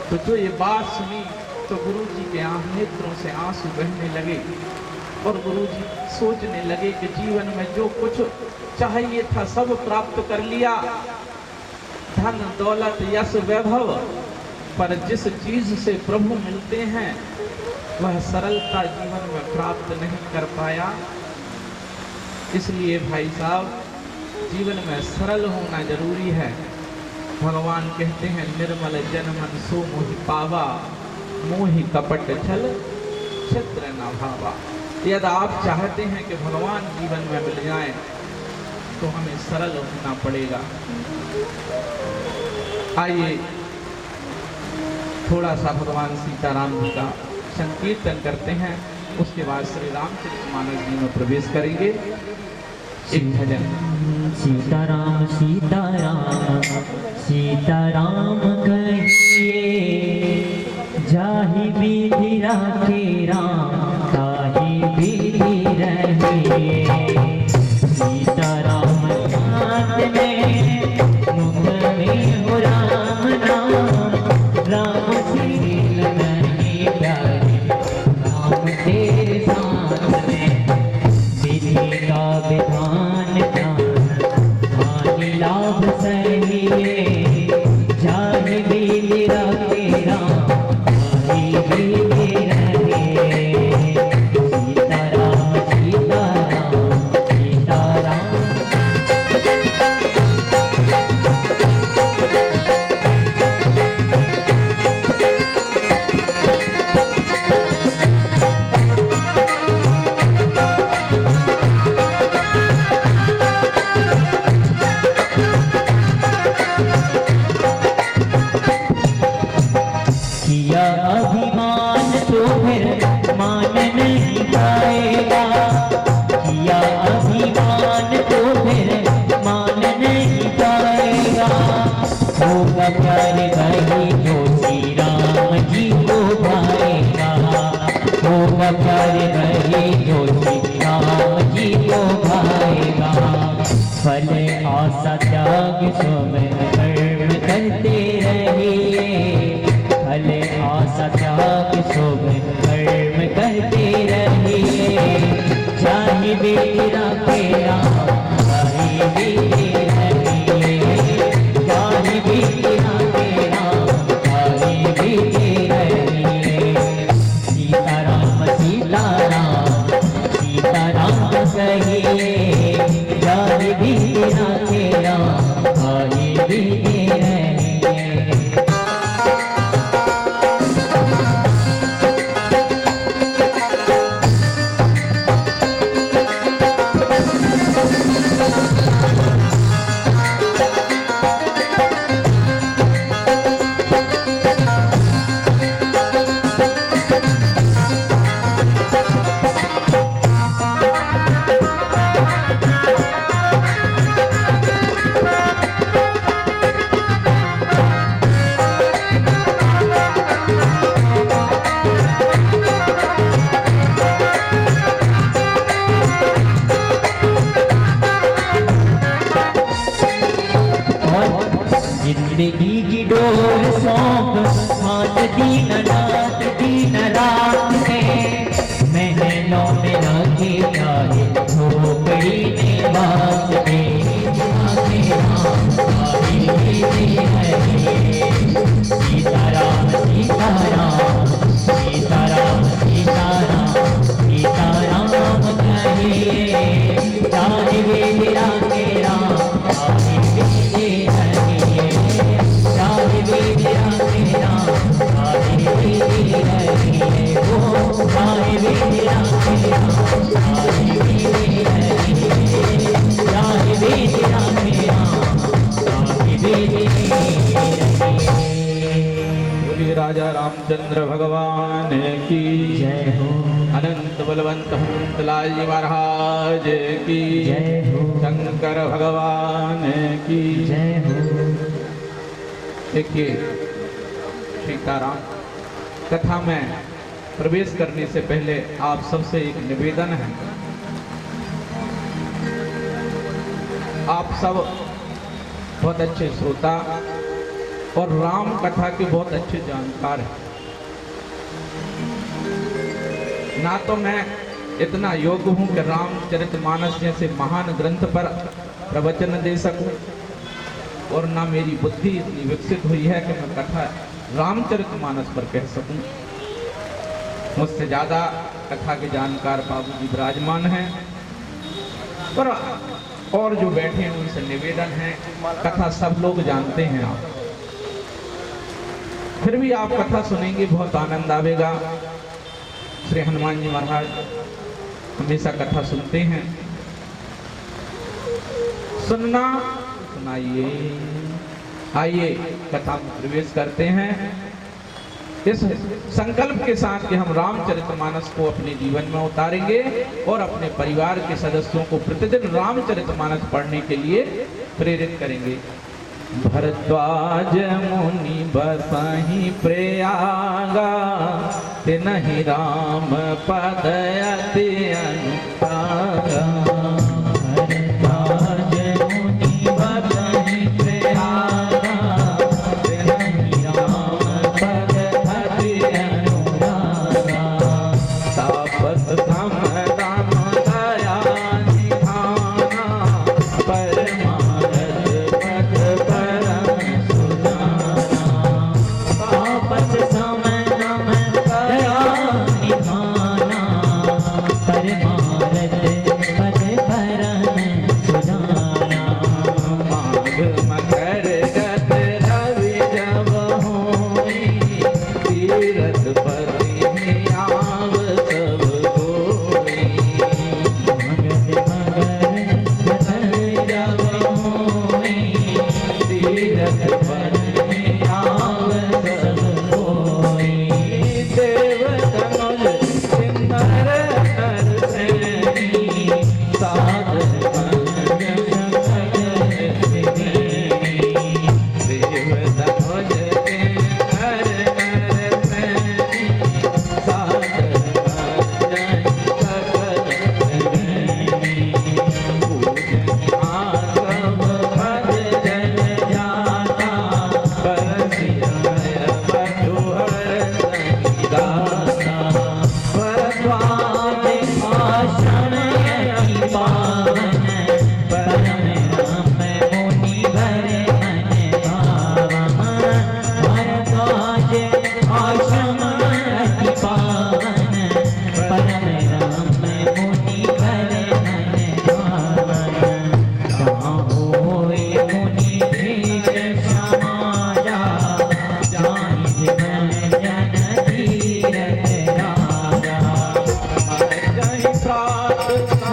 तो जो ये बात सुनी तो गुरुजी के नेत्रों से आंसू बहने लगे और गुरुजी सोचने लगे कि जीवन में जो कुछ चाहिए था सब प्राप्त कर लिया, धन दौलत यश वैभव, पर जिस चीज से प्रभु मिलते हैं वह सरलता जीवन में प्राप्त नहीं कर पाया। इसलिए भाई साहब जीवन में सरल होना जरूरी है। भगवान कहते हैं निर्मल जन मन सो मोहि पावा, मोहि कपट छल छिद्र न भावा। यदि आप चाहते हैं कि भगवान जीवन में मिल जाएं तो हमें सरल होना पड़ेगा। आइए थोड़ा सा भगवान सीताराम जी का संकीर्तन करते हैं, उसके बाद श्री रामचरितमानस जी में प्रवेश करेंगे। एक भजन। सीताराम सीताराम सीताराम कहिए, जाहि विधि राखे राम ताहि विधि रहिए। सीताराम हाथ में मुख में हो राम नाम, राम शील नहीं प्यारे राम तेरे साथ में। बीती राखें राम जाहि बीती रहिए जाहि बीती राखें राम जाहि बीती रहिए सीताराम सीताराम सीताराम कहिए जाहि बीती राखें राम जाहि बीती रहिए जिंदगी की डोर सौंप हाथ दीन रात में महलों में रखे जाए झोपड़ी में बात सीताराम सीताराम सीताराम सीताराम सीताराम कहिए जाहि बीती राखें राम जाहि बीती रहिए जाहि बीती राखें राम जाहि बीती रहिए ओ जाहि बीती राखें राम जाहि बीती रहिए जाहि बीती राखें राम जाहि बीती रहिए। बोलिए राजा रामचंद्र भगवान की जय हो अनंत बलवंत हनुमंतलाल जी महाराज की जय हो शंकर भगवान की जय हो। देखिए सीताराम कथा में प्रवेश करने से पहले आप सबसे एक निवेदन है, आप सब बहुत अच्छे श्रोता और राम कथा के बहुत अच्छे जानकार हैं। ना तो मैं इतना योग्य हूं कि रामचरितमानस जैसे महान ग्रंथ पर प्रवचन दे सकूं, और ना मेरी बुद्धि इतनी विकसित हुई है कि मैं कथा रामचरितमानस पर कह सकूं। मुझसे ज्यादा कथा के जानकार बाबू जी विराजमान हैं, पर और जो बैठे हैं उनसे निवेदन है, कथा सब लोग जानते हैं आप, फिर भी आप कथा सुनेंगे बहुत आनंद आवेगा। श्री हनुमान जी महाराज हमेशा कथा सुनते हैं, सुनना सुनाइए। आइए कथा में प्रवेश करते हैं इस संकल्प के साथ कि हम रामचरितमानस को अपने जीवन में उतारेंगे और अपने परिवार के सदस्यों को प्रतिदिन रामचरितमानस पढ़ने के लिए प्रेरित करेंगे। भरद्वाज मुनि बसहि प्रयागा तिनहि राम पद अति अनुरागा। भरद्वाज मुनि बसहि प्रयागा तिनहि राम पद अति अनुरागा। तापस सम दाम दया निधाना परमारथ परम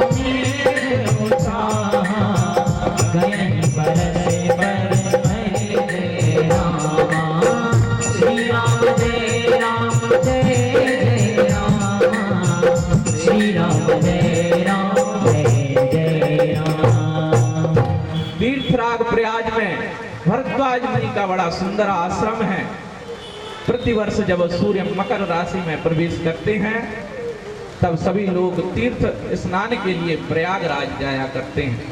मेघ उठाहा, गयन बरसे बरमई जय रामा। श्री राम जय राम जय जय राम, श्री राम जय राम जय जय राम। तीर्थराज प्रयाग में भरद्वाज मुनि का बड़ा सुंदर आश्रम है। प्रतिवर्ष जब सूर्य मकर राशि में प्रवेश करते हैं तब सभी लोग तीर्थ स्नान के लिए प्रयागराज जाया करते हैं।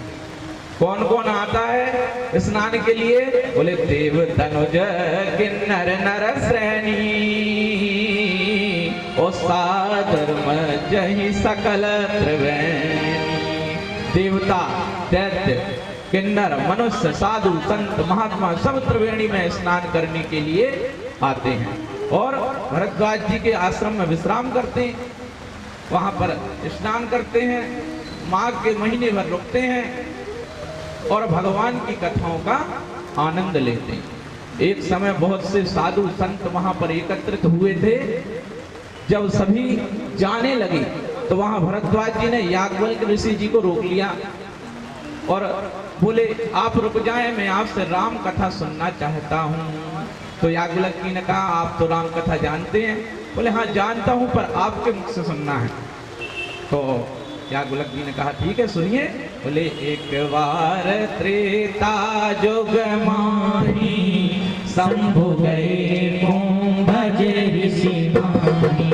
कौन कौन आता है स्नान के लिए? बोले देव तनुज किन्नर नर श्रेणी, ओ सादर मजहि सकल त्रिवेणी। देवता, दैत्य, किन्नर, मनुष्य, साधु, संत, महात्मा सब त्रिवेणी में स्नान करने के लिए आते हैं और भरद्वाज जी के आश्रम में विश्राम करते हैं। वहां पर स्नान करते हैं, माघ के महीने भर रुकते हैं और भगवान की कथाओं का आनंद लेते हैं। एक समय बहुत से साधु संत वहां पर एकत्रित हुए थे। जब सभी जाने लगे तो वहां भरद्वाज जी ने याज्ञवल्क्य ऋषि जी को रोक लिया और बोले आप रुक जाएं, मैं आपसे राम कथा सुनना चाहता हूं। तो याज्ञवल्क्य जी ने कहा आप तो राम कथा जानते हैं? बोले हाँ जानता हूं, पर आपके मुख से सुनना है। तो याज्ञवल्क्य जी ने कहा ठीक है सुनिए। बोले एक बार त्रेता जुग माही, शंभु गए कुंभज ऋषि माही।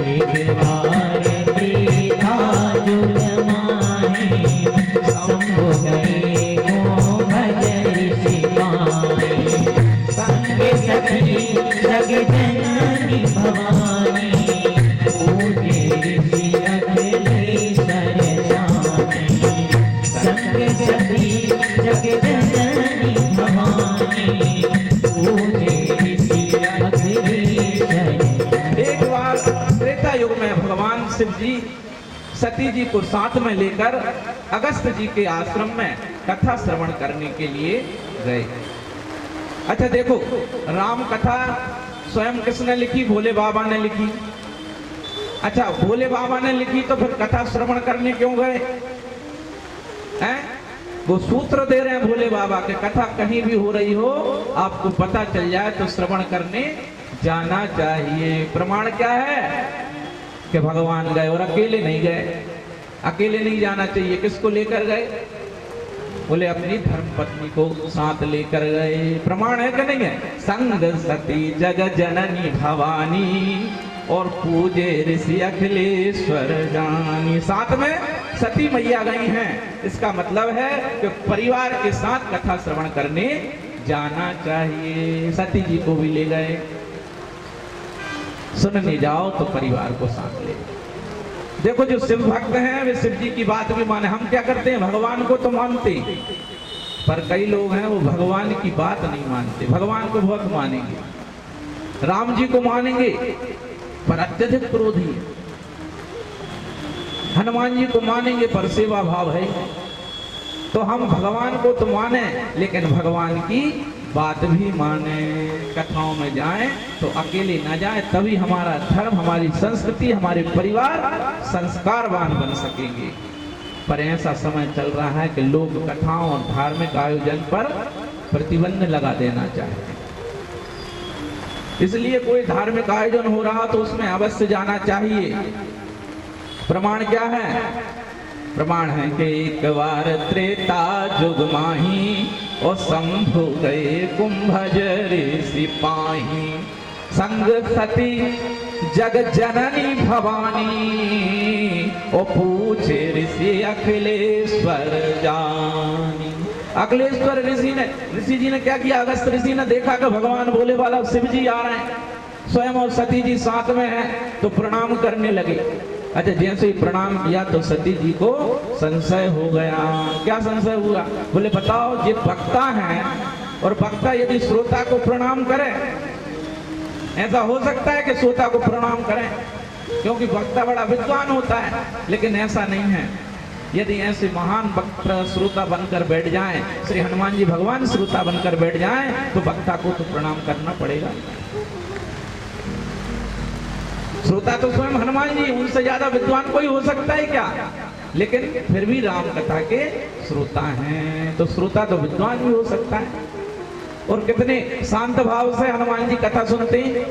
एक बार त्रेता जुग माही, शंभु गए कुंभज ऋषि माही। संग सखी जग जननी भवानी, पूजे ऋषि अखिलेश्वर जानी। संग सखी जग जननी भवानी, पूजे ऋषि अखिलेश्वर। एक बार त्रेता युग में भगवान शिव जी सती जी को साथ में लेकर अगस्त जी के आश्रम में कथा श्रवण करने के लिए गए। अच्छा देखो, राम कथा स्वयं किसने लिखी? भोले बाबा ने लिखी। अच्छा भोले बाबा ने लिखी तो फिर कथा श्रवण करने क्यों गए हैं? वो सूत्र दे रहे हैं भोले बाबा के कथा कहीं भी हो रही हो आपको पता चल जाए तो श्रवण करने जाना चाहिए। प्रमाण क्या है कि भगवान गए और अकेले नहीं गए। अकेले नहीं जाना चाहिए। किसको लेकर गए? बोले अपनी धर्मपत्नी को साथ लेकर गए। प्रमाण है कि नहीं है? संग सती जग जननी भवानी, और पूजे ऋषि अखिलेश्वर जानी। साथ में सती मैया गई हैं। इसका मतलब है कि परिवार के साथ कथा श्रवण करने जाना चाहिए। सती जी को भी ले गए। सुनने जाओ तो परिवार को साथ ले। देखो जो शिव भक्त हैं वे शिव जी की बात भी माने। हम क्या करते हैं? भगवान को तो मानते, पर कई लोग हैं वो भगवान की बात नहीं मानते। भगवान को बहुत मानेंगे, राम जी को मानेंगे, पर अत्यधिक क्रोधी। हनुमान जी को मानेंगे पर सेवा भाव है। तो हम भगवान को तो माने लेकिन भगवान की बात भी माने। कथाओं में जाएं तो अकेले ना जाएं, तभी हमारा धर्म, हमारी संस्कृति, हमारे परिवार संस्कारवान बन सकेंगे। पर ऐसा समय चल रहा है कि लोग कथाओं और धार्मिक आयोजन पर प्रतिबंध लगा देना चाहते हैं। इसलिए कोई धार्मिक आयोजन हो रहा तो उसमें अवश्य जाना चाहिए। प्रमाण क्या है? प्रमाण है कि एक बार त्रेता जुग माही, और शंभु गए कुंभज ऋषि पाही। संग सती जग जननी भवानी, और पूछे ऋषि अखिलेश्वर जानी। अखिलेश्वर ऋषि जी ने क्या किया? अगस्त ऋषि ने देखा कि भगवान भोले वाला शिव जी आ रहे हैं, स्वयं और सती जी साथ में हैं, तो प्रणाम करने लगे। अच्छा जैसे ही प्रणाम किया तो सती जी को संशय हो गया। क्या संशय हुआ? बोले बताओ, ये वक्ता है और वक्ता यदि श्रोता को प्रणाम करे, ऐसा हो सकता है कि श्रोता को प्रणाम करें? क्योंकि वक्ता बड़ा विद्वान होता है, लेकिन ऐसा नहीं है। यदि ऐसे महान वक्ता श्रोता बनकर बैठ जाएं, श्री हनुमान जी भगवान श्रोता बनकर बैठ जाएं, तो वक्ता को तो प्रणाम करना पड़ेगा। श्रोता तो स्वयं हनुमान जी, उनसे ज्यादा विद्वान कोई हो सकता है क्या? लेकिन फिर भी राम कथा के श्रोता हैं। तो श्रोता तो विद्वान भी हो सकता है। और कितने शांत भाव से हनुमान जी कथा सुनते हैं।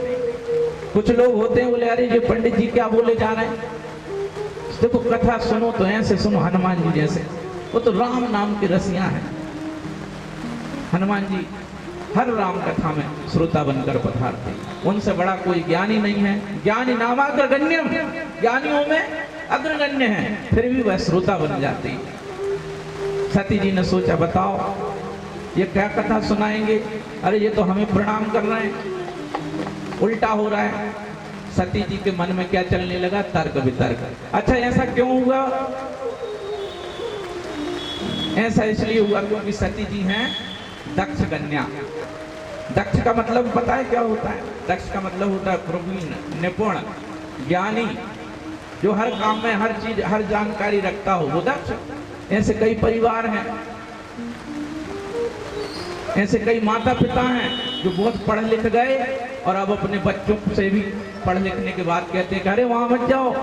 कुछ लोग होते हैं बोले अरे ये पंडित जी क्या बोले जा रहे हैं। देखो कथा सुनो तो ऐसे सुनो हनुमान जी जैसे, वो तो राम नाम के रसिया हैं। हनुमान जी हर राम कथा में श्रोता बनकर पधारते हैं। उनसे बड़ा कोई ज्ञानी नहीं है। ज्ञानी नामाग्रगण्यम, ज्ञानियों में अग्रगण्य है, फिर भी वह श्रोता बन जाते हैं। सती जी ने सोचा बताओ ये क्या कथा सुनाएंगे। अरे ये तो हमें प्रणाम कर रहे हैं, उल्टा हो रहा है। सती जी के मन में क्या चलने लगा, तर्क वितर्क। अच्छा ऐसा क्यों हुआ। ऐसा इसलिए हुआ क्योंकि सती जी हैं दक्ष कन्या। दक्ष का मतलब पता है क्या होता है। दक्ष का मतलब होता है प्रवीण, निपुण, ज्ञानी, जो हर काम में हर चीज हर जानकारी रखता हो, वो दक्ष। ऐसे कई परिवार हैं, ऐसे कई माता पिता हैं जो बहुत पढ़ लिख गए और अब अपने बच्चों से भी पढ़ लिखने के बाद कहते हैं अरे वहां मत जाओ,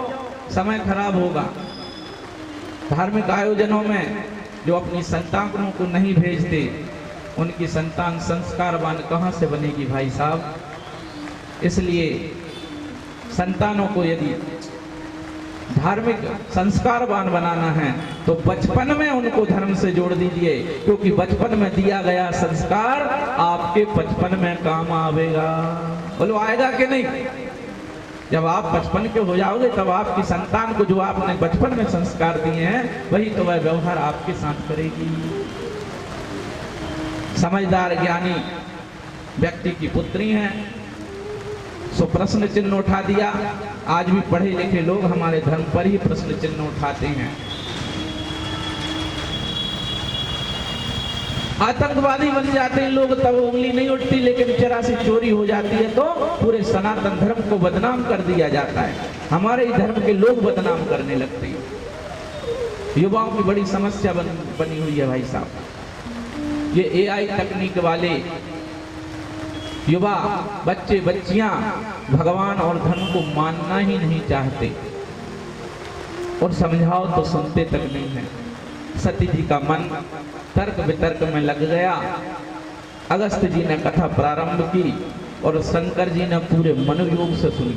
समय खराब होगा। धार्मिक आयोजनों में जो अपनी संतानों को नहीं भेजते, उनकी संतान संस्कारवान कहां से बनेगी भाई साहब। इसलिए संतानों को यदि धार्मिक संस्कारवान बनाना है तो बचपन में उनको धर्म से जोड़ दीजिए, क्योंकि बचपन में दिया गया संस्कार आपके बचपन में काम आवेगा। बोलो आएगा कि नहीं। जब आप बचपन के हो जाओगे तब आपकी संतान को जो आपने बचपन में संस्कार दिए हैं वही तो वह व्यवहार आपके साथ करेगी। समझदार ज्ञानी व्यक्ति की पुत्री हैं, सो प्रश्न चिन्ह उठा दिया। आज भी पढ़े लिखे लोग हमारे धर्म पर ही प्रश्न चिन्ह उठाते हैं। आतंकवादी बन जाते हैं लोग तब उंगली नहीं उठती, लेकिन जरा सी चोरी हो जाती है तो पूरे सनातन धर्म को बदनाम कर दिया जाता है। हमारे धर्म के लोग बदनाम करने लगते हैं। युवाओं की बड़ी समस्या बनी हुई है भाई साहब। ये एआई तकनीक वाले युवा बच्चे बच्चियां भगवान और धर्म को मानना ही नहीं चाहते, और समझाओ तो सुनते तक नहीं है। सती जी का मन तर्क वितर्क में लग गया। अगस्त जी ने कथा प्रारंभ की और शंकर जी ने पूरे मनोयोग से सुनी।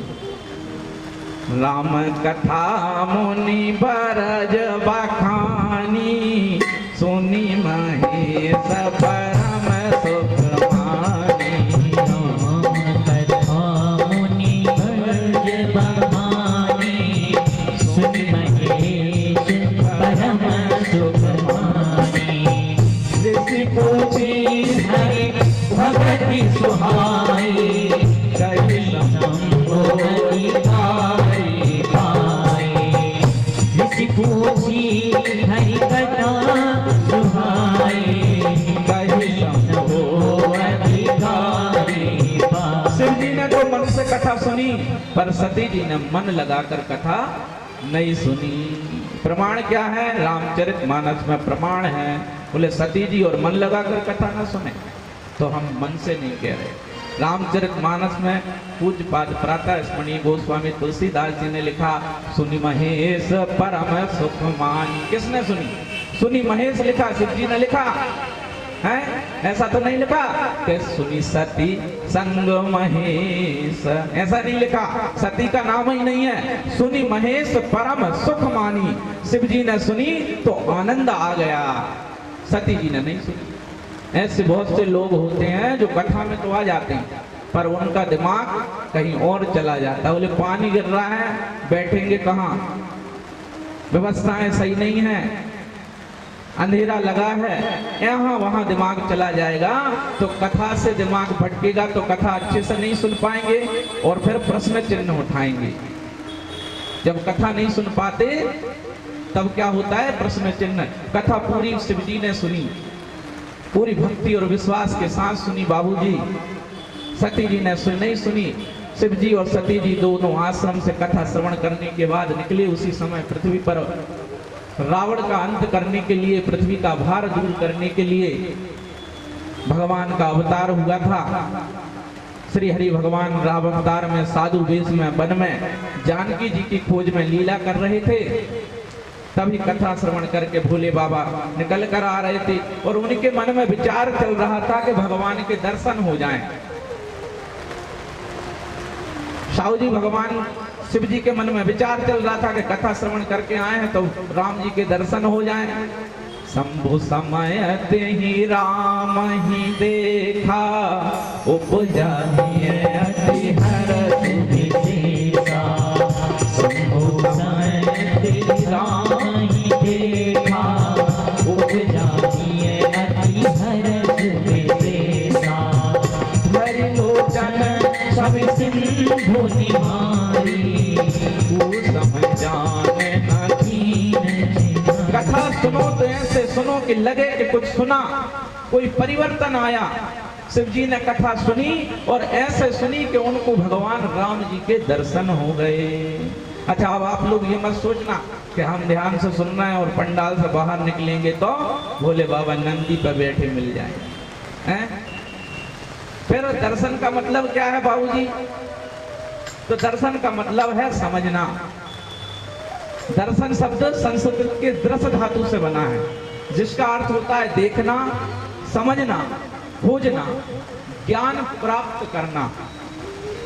राम कथा मुनि बरज बखानी, सुनी महेश परम सुख मानी। राम कथा मुनि बरज बखानी, सुनी महेश परम सुख मानी। ऋषि पूछी हरि भगति सुहाई, कही शंभो अधिकारी पाए। ऋषि पूछी हरि कथा सुहाई, कही शंभो अधिकारी पाए। शिव जी ने तो मन से कथा सुनी, पर सती जी ने मन लगाकर कथा नहीं सुनी। प्रमाण क्या है। रामचरितमानस में प्रमाण है। बोले सती जी और मन लगाकर कथा ना सुने तो हम मन से नहीं कह रहे। रामचरितमानस में पूज्य पाद प्रातः स्मरणीय गोस्वामी तुलसीदास जी ने लिखा, सुनी महेश परम सुख मानी। किसने सुनी। सुनी महेश लिखा, शिव जी ने लिखा है। ऐसा तो नहीं लिखा कि सुनी सती संग महेश, ऐसा नहीं लिखा। सती का नाम ही नहीं है। सुनी महेश परम सुख मानी। शिव जी ने सुनी तो आनंद आ गया, सती जी ने नहीं सुनी। ऐसे बहुत से लोग होते हैं जो कथा में तो आ जाते हैं पर उनका दिमाग कहीं और चला जाता है। बोले पानी गिर रहा है, बैठेंगे कहाँ, व्यवस्थाएं सही नहीं है, अंधेरा लगा है, यहाँ वहां दिमाग चला जाएगा तो कथा से दिमाग भटकेगा तो कथा अच्छे से नहीं सुन पाएंगे और फिर प्रश्न चिन्ह उठाएंगे। जब कथा नहीं सुन पाते तब क्या होता है, प्रश्न चिन्ह। कथा पूरी शिव जी ने सुनी, पूरी भक्ति और विश्वास के साथ सुनी बाबूजी। सती जी ने नहीं सुनी। शिव जी और सती जी दोनों आश्रम से कथा श्रवण करने के बाद निकले। उसी समय पृथ्वी पर रावण का अंत करने के लिए, पृथ्वी का भार दूर करने के लिए भगवान का अवतार हुआ था। श्री हरि भगवान राम अवतार में साधु वेश में वन में जानकी जी की खोज में लीला कर रहे थे। तभी कथा श्रवण करके भोले बाबा निकल कर आ रहे थे और उनके मन में विचार चल रहा था कि भगवान के दर्शन हो जाएं। साहू जी भगवान शिव जी के मन में विचार चल रहा था कि कथा श्रवण करके आए हैं तो राम जी के दर्शन हो जाएं। शंभु समय ते ही राम ही देखा उपजा अति हरष विशेषा। शंभु समय ते ही राम ही देखा उपजा अति हरष विशेषा। हरि लोचन सब सिंधु निहारी तू समझ जाने कथा सुनो तो ऐसे सुनो कि लगे कि कुछ सुना, कोई परिवर्तन आया। शिव जी ने कथा सुनी और ऐसे सुनी कि उनको भगवान राम जी के दर्शन हो गए। अच्छा, अब आप लोग ये मत सोचना कि हम ध्यान से सुन रहे हैं और पंडाल से बाहर निकलेंगे तो भोले बाबा नंदी पर बैठे मिल जाएंगे हैं? फिर दर्शन का मतलब क्या है बाबूजी? तो दर्शन का मतलब है समझना। दर्शन शब्द संस्कृत के दृश्य धातु से बना है, जिसका अर्थ होता है देखना, समझना, खोजना, ज्ञान प्राप्त करना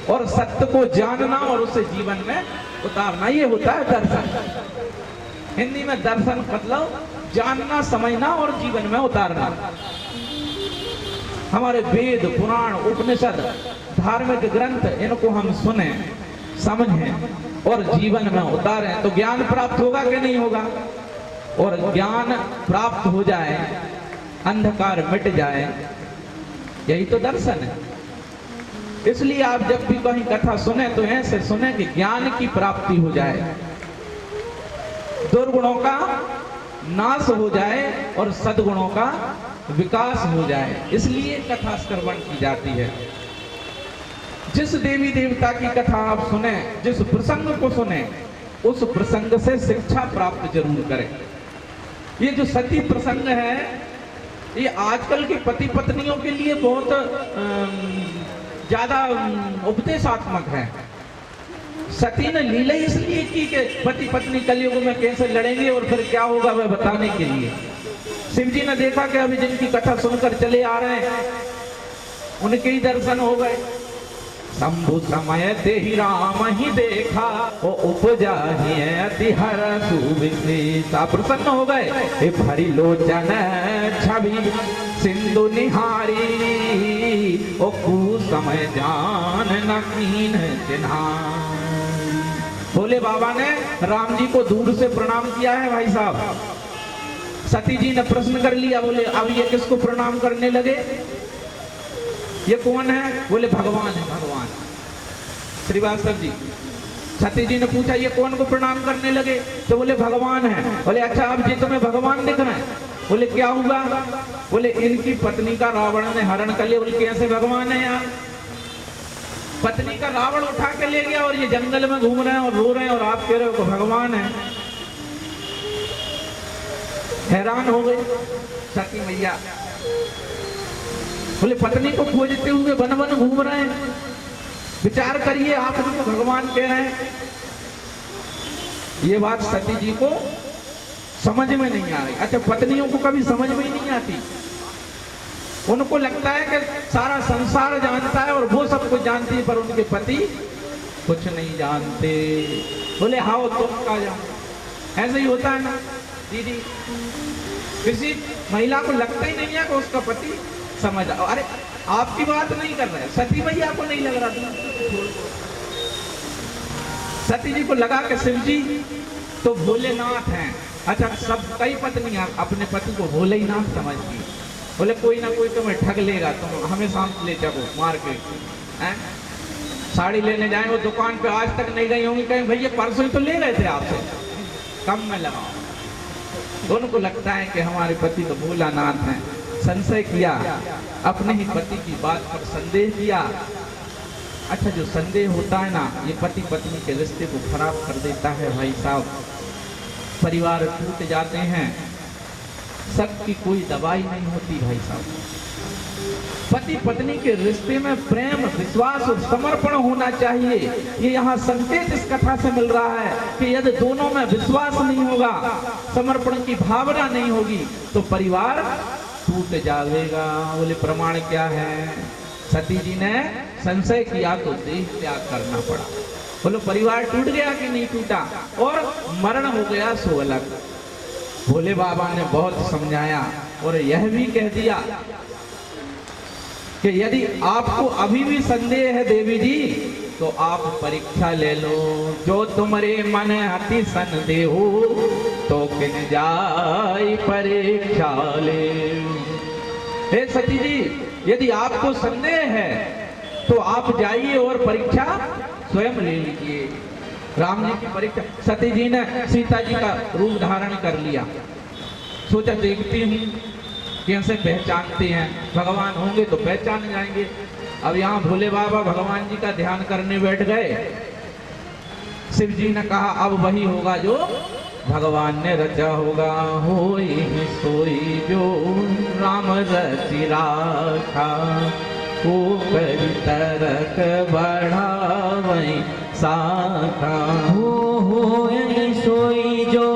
और सत्य को जानना और उसे जीवन में उतारना। ये होता है दर्शन। हिंदी में दर्शन मतलब जानना, समझना और जीवन में उतारना। हमारे वेद, पुराण, उपनिषद, धार्मिक ग्रंथ, इनको हम सुने, समझें और जीवन में उतारें तो ज्ञान प्राप्त होगा कि नहीं होगा? और ज्ञान प्राप्त हो जाए, अंधकार मिट जाए, यही तो दर्शन है। इसलिए आप जब भी कहीं कथा सुने तो ऐसे सुने कि ज्ञान की प्राप्ति हो जाए, दुर्गुणों का नाश हो जाए और सद्गुणों का विकास हो जाए। इसलिए कथा श्रवण की जाती है। जिस देवी देवता की कथा आप सुने, जिस प्रसंग को सुने, उस प्रसंग से शिक्षा प्राप्त जरूर करें। ये जो सती प्रसंग है, ये आजकल के पति पत्नियों के लिए बहुत ज्यादा उपदेशात्मक है। सती ने लीला इसलिए की कि पति पत्नी कलयुग में कैसे लड़ेंगे और फिर क्या होगा वह बताने के लिए। शिव जी ने देखा कि अभी जिनकी कथा सुनकर चले आ रहे हैं उनके ही दर्शन हो गए। शंभु समय ते ही राम ही देखा वो उपजा अति हरष विशेषा। प्रसन्न हो गए। हे भरी लोचन छवि सिंधु निहारी ओ कुसमय जान न कीन चिन्हा। भोले बाबा ने राम जी को दूर से प्रणाम किया है भाई साहब। सती जी ने प्रश्न कर लिया, बोले अब ये किसको प्रणाम करने लगे? ये कौन है? बोले भगवान है, भगवान। श्रीवास्तव जी, सती जी ने पूछा ये कौन को प्रणाम करने लगे? तो बोले भगवान है। बोले अच्छा, अब जी तुम्हें भगवान दिख रहे हैं? बोले क्या हुआ? बोले इनकी पत्नी का रावण ने हरण कर लिया। बोले कैसे भगवान है यार? पत्नी का रावण उठा के ले गया और ये जंगल में घूम रहे हैं और रो रहे हैं और आप कह रहे हो कि भगवान है। हैरान हो गए सती मैया। बोले पत्नी को खोजते हुए वन वन घूम रहे हैं, विचार करिए, आप उनको भगवान कह रहे हैं। ये बात सती जी को समझ में नहीं आ रही। अच्छा, पत्नियों को कभी समझ में ही नहीं आती। उनको लगता है कि सारा संसार जानता है और वो सब कुछ जानती है, पर उनके पति कुछ नहीं जानते। बोले हाँ तुम क्या जानो। ऐसे ही होता है ना दीदी, किसी महिला को लगता ही नहीं है कि उसका पति समझ। अरे आपकी बात नहीं कर रहे, सती मैया को नहीं लग रहा था। सती जी को लगा कि शिव जी तो भोलेनाथ हैं। अच्छा, सब कई पत्नियां अपने पति को भोले ही नाथ समझती। बोले कोई ना कोई तुम्हें ठग लेगा, तुम हमें शाम ले जाओ मार्केट, साड़ी लेने जाए, वो दुकान पे आज तक नहीं गई होंगी, कहीं भैया परसों ही तो ले गए थे आपसे, कम में लगाओ। उनको लगता है कि हमारे पति तो भोलानाथ हैं। संशय किया, अपने ही पति की बात पर संदेह किया। अच्छा, जो संदेह होता है ना, ये पति पत्नी के रिश्ते को खराब कर देता है भाई साहब। परिवार टूट जाते हैं। शक की कोई दवाई नहीं होती भाई साहब। पति पत्नी के रिश्ते में प्रेम, विश्वास और समर्पण होना चाहिए। ये यहाँ संकेत इस कथा से मिल रहा है कि यदि दोनों में विश्वास नहीं होगा, समर्पण की भावना नहीं होगी, तो परिवार टूट जाएगा। बोले प्रमाण क्या है? सती जी ने संशय किया तो देह त्याग करना पड़ा। बोलो परिवार टूट गया कि नहीं टूटा? और मरण हो गया सो अलग। भोले बाबा ने बहुत समझाया और यह भी कह दिया कि यदि आपको अभी भी संदेह है देवी जी, तो आप परीक्षा ले लो। जो तुम्हारे मन अति संदेह हो, तो किन जाय परीक्षा ले। हे सती जी, यदि आपको संदेह है तो आप जाइए और परीक्षा स्वयं ले लीजिए। राम जी की परीक्षा, सती जी ने सीता जी का रूप धारण कर लिया। सोचा देखती हूँ कैसे पहचानते हैं, भगवान होंगे तो पहचान जाएंगे। अब यहाँ भोले बाबा भगवान जी का ध्यान करने बैठ गए। शिव जी ने कहा अब वही होगा जो भगवान ने रचा होगा। होई सोई जो राम रचि राखा, को कर तरक बढ़ावई साखा। होई सोई जो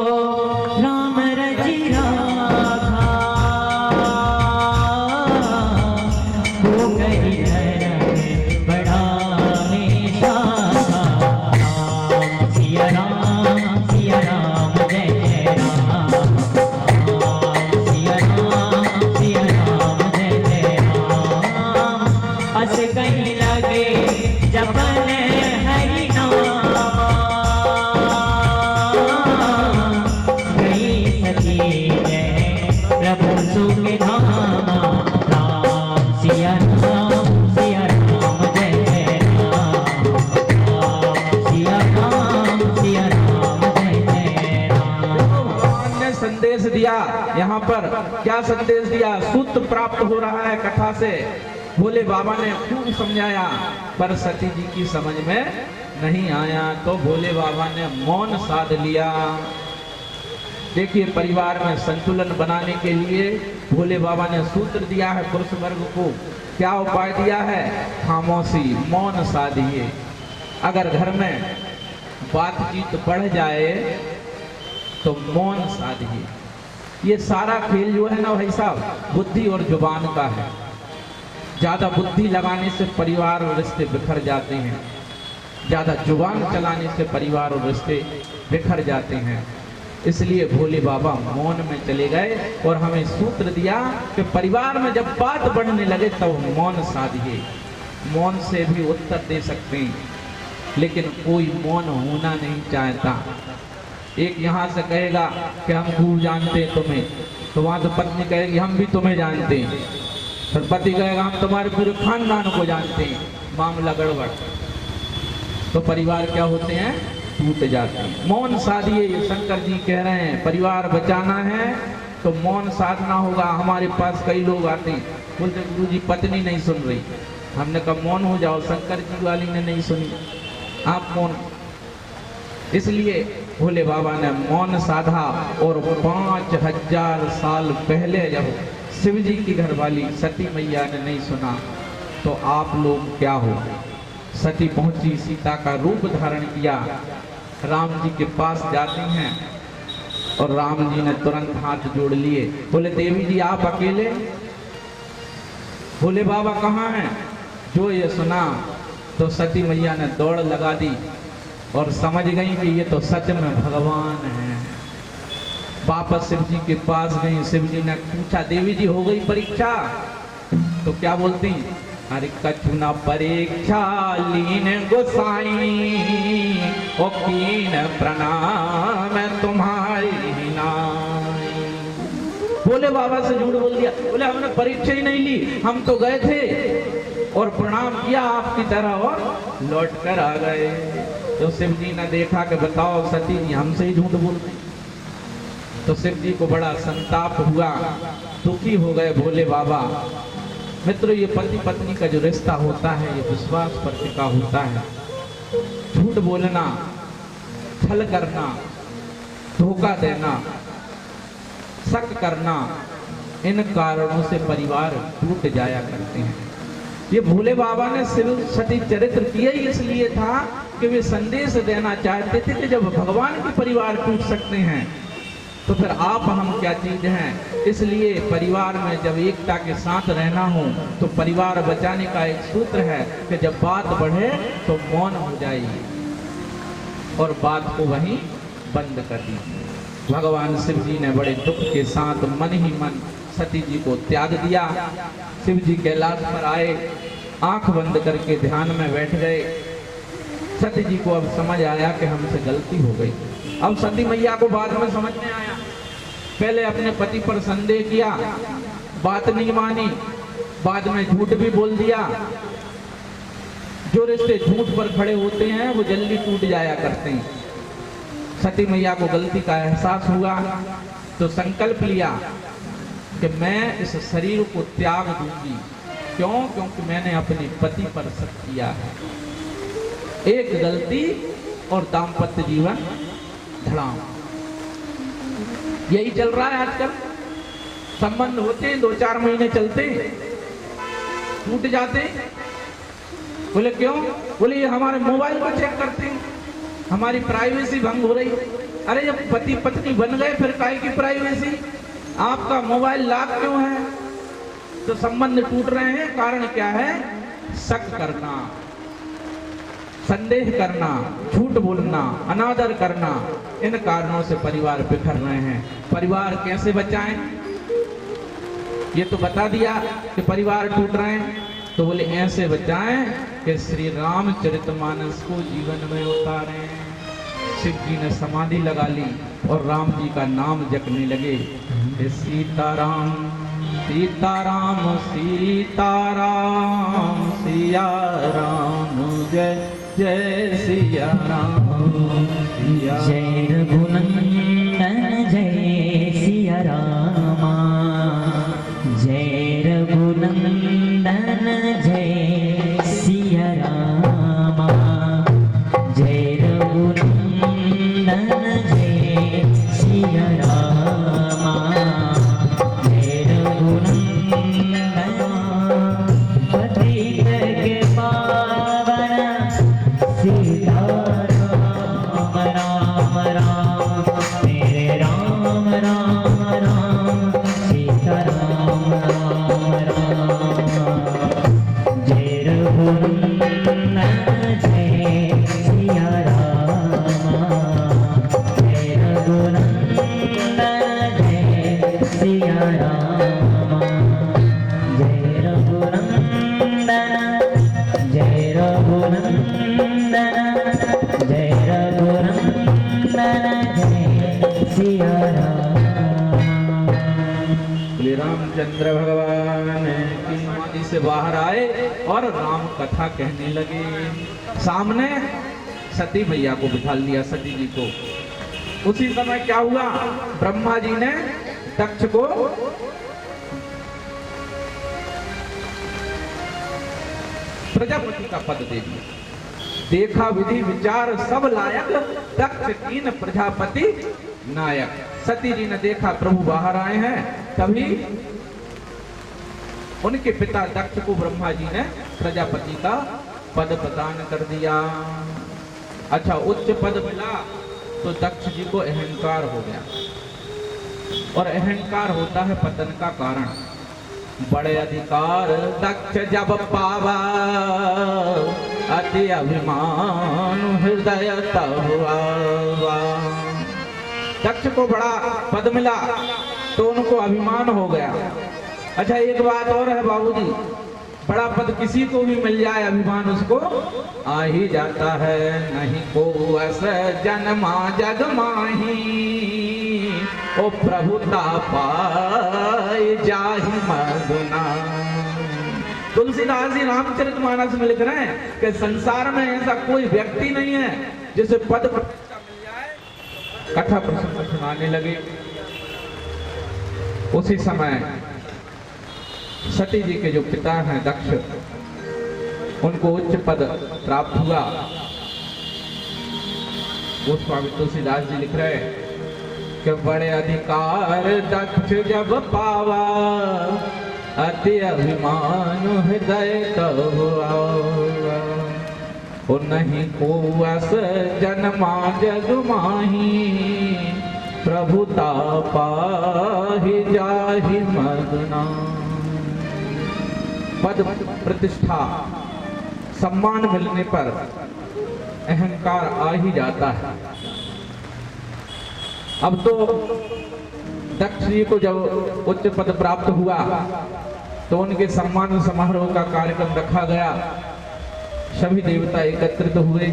राम रचि राखा, को करि तरक बढ़ावे साखा। राम सिया राम, सिया राम जय जय राम। राम सिया राम, सिया राम जय जय राम। अस कहीं लगे जपन हरि नाम, कहीं सती जय प्रभु सुख धामा। राम सिया राम, सिया राम जय जय राम। राम सिया राम, सिया राम जय जय राम। भगवान ने संदेश दिया। यहाँ पर क्या संदेश दिया? सूत्र प्राप्त हो रहा है कथा से। भोले बाबा ने खूब समझाया, पर सती जी की समझ में नहीं आया, तो भोले बाबा ने मौन साध लिया। देखिए, परिवार में संतुलन बनाने के लिए भोले बाबा ने सूत्र दिया है पुरुष वर्ग को। क्या उपाय दिया है? खामोशी, मौन साधिए। अगर घर में बातचीत बढ़ जाए तो मौन साधिए। ये सारा खेल जो है ना भाई साहब, बुद्धि और जुबान का है। ज्यादा बुद्धि लगाने से परिवार और रिश्ते बिखर जाते हैं, ज्यादा जुबान चलाने से परिवार और रिश्ते बिखर जाते हैं। इसलिए भोले बाबा मौन में चले गए और हमें सूत्र दिया कि परिवार में जब बात बढ़ने लगे तब तो मौन साधिए। मौन से भी उत्तर दे सकते हैं, लेकिन कोई मौन होना नहीं चाहता। एक यहाँ से कहेगा कि हम खूब जानते हैं तुम्हें, तो वहां तो पत्नी कहेगी हम भी तुम्हें जानते हैं, फिर पति कहेगा हम तुम्हारे पूरे खानदान को जानते हैं। मामला गड़बड़, तो परिवार क्या होते हैं? टूट जाते हैं। मौन साधिए, ये शंकर जी कह रहे हैं। परिवार बचाना है तो मौन साधना होगा। हमारे पास कई लोग आते हैं, बोलते गुरु जी पत्नी नहीं सुन रही। हमने कहा मौन हो जाओ, शंकर जी वाली ने नहीं सुनी, आप मौन। इसलिए भोले बाबा ने मौन साधा। और 5000 साल पहले जब शिव जी की घरवाली सती मैया ने नहीं सुना, तो आप लोग क्या हो? सती पहुंची, सीता का रूप धारण किया, राम जी के पास जाती हैं और राम जी ने तुरंत हाथ जोड़ लिए। बोले देवी जी आप अकेले? भोले बाबा कहाँ हैं? जो ये सुना तो सती मैया ने दौड़ लगा दी और समझ गई कि ये तो सच में भगवान है। वापस शिव जी के पास गई। शिव जी ने पूछा देवी जी हो गई परीक्षा? तो क्या बोलती? अरे कछुना परीक्षा लीन गोसाई, ओ कीन प्रणाम तुम्हारी नाई। भोले बाबा से झूठ बोल दिया। बोले हमने परीक्षा ही नहीं ली, हम तो गए थे और प्रणाम किया आपकी तरह और लौट कर आ गए। तो शिव जी ने देखा कि बताओ सती जी हमसे ही झूठ बोल रही। तो शिव जी को बड़ा संताप हुआ, दुखी हो गए भोले बाबा। मित्रों, ये पति पत्नी का जो रिश्ता होता है ये विश्वास पर टिका होता है। झूठ बोलना, छल करना, धोखा देना, शक करना, इन कारणों से परिवार टूट जाया करते हैं। ये भोले बाबा ने शिव सती चरित्र किया ही इसलिए था कि वे संदेश देना चाहते थे कि जब भगवान के परिवार टूट सकते हैं तो फिर आप हम क्या चीज हैं। इसलिए परिवार में जब एकता के साथ रहना हो तो परिवार बचाने का एक सूत्र है कि जब बात बढ़े तो मौन हो जाइए और बात को वहीं बंद कर दीजिए। भगवान शिव जी ने बड़े दुख के साथ मन ही मन सती जी को त्याग दिया। शिव जी कैलाश पर आए, आंख बंद करके ध्यान में बैठ गए। सती जी को अब समझ आया कि हमसे गलती हो गई। अब सती मैया को बाद में समझ में आया, पहले अपने पति पर संदेह किया, बात नहीं मानी, बाद में झूठ भी बोल दिया। जो रिश्ते झूठ पर खड़े होते हैं वो जल्दी टूट जाया करते हैं। सती मैया को गलती का एहसास हुआ तो संकल्प लिया कि मैं इस शरीर को त्याग दूंगी। क्यों? क्योंकि मैंने अपने पति पर शक किया है। एक गलती और दाम्पत्य जीवन धड़ाम, यही चल रहा है आजकल। संबंध होते हैं 2-4 महीने चलते टूट जाते। बोले क्यों? बोले ये हमारे मोबाइल को चेक करते हैं, हमारी प्राइवेसी भंग हो रही। अरे जब पति पत्नी बन गए फिर काहे की प्राइवेसी? आपका मोबाइल लॉक क्यों है? तो संबंध टूट रहे हैं। कारण क्या है? शक करना, संदेह करना, झूठ बोलना, अनादर करना। इन कारणों से परिवार बिखर रहे हैं। परिवार कैसे बचाएं? ये तो बता दिया कि परिवार टूट रहे हैं, तो बोले ऐसे बचाएं कि श्री रामचरितमानस को जीवन में उतारें। शिव जी ने समाधि लगा ली और राम जी का नाम जपने लगे, सीताराम सीताराम सीताराम सिया राम जय जय सिया राम सिया। जय रघुनंदन जय सिया रामा, जय रघुनंदन जय सिया रामा, जय रघुनंदन जय सिया रामा, जय रघुनंदन पतित के पावन सीताराम राम राम, मेरे राम राम राम सीताराम राम राम। जय रघुनंदन जय सिया रामा, जय रघुनंदन जय सिया रामा, जय रघुनंदन जय रघुनंदन जय रघुनंदन जय सिया राम। श्री रामचंद्र भगवान की समाधि से बाहर आए और राम कथा कहने लगे। सामने सती मैया को बिठा लिया, सती जी को। उसी समय क्या हुआ? ब्रह्मा जी ने दक्ष को प्रजापति का पद दे दिया। देखा विधि विचार सब लायक, दक्ष कीन प्रजापति नायक। सती जी ने देखा प्रभु बाहर आए हैं, तभी उनके पिता दक्ष को ब्रह्मा जी ने प्रजापति का पद प्रदान कर दिया। अच्छा, उच्च पद मिला तो दक्ष जी को अहंकार हो गया, और अहंकार होता है पतन का कारण। बड़े अधिकार दक्ष जब पावा, अति अभिमान हृदय तब आवा। दक्ष को बड़ा पद मिला तो उनको अभिमान हो गया। अच्छा, एक बात और है बाबूजी, बड़ा पद किसी को भी मिल जाए अभिमान उसको आ ही जाता है। नहीं को ऐसे जन्मा जग माही, ओ प्रभुता पाए जाहि मगुना। तुलसीदास जी रामचरितमानस में लिख रहे हैं कि संसार में ऐसा कोई व्यक्ति नहीं है जिसे पद प्रतिष्ठा मिल जाए। कथा प्रसंग सुनाने लगे। उसी समय सती जी के जो पिता हैं दक्ष, उनको उच्च पद प्राप्त हुआ। वो स्वामी तुलसीदास जी लिख रहे हैं कि बड़े अधिकार दक्ष जब पावा, अति अभिमान हृदय तब आवा। ओ नहीं को अस जन्मा जग माही, प्रभुता पाहि जाहि मगना। पद प्रतिष्ठा सम्मान मिलने पर अहंकार आ ही जाता है। अब तो दक्ष जी को जब उच्च पद प्राप्त हुआ तो उनके सम्मान समारोह का कार्यक्रम रखा गया। सभी देवता एकत्रित हुए।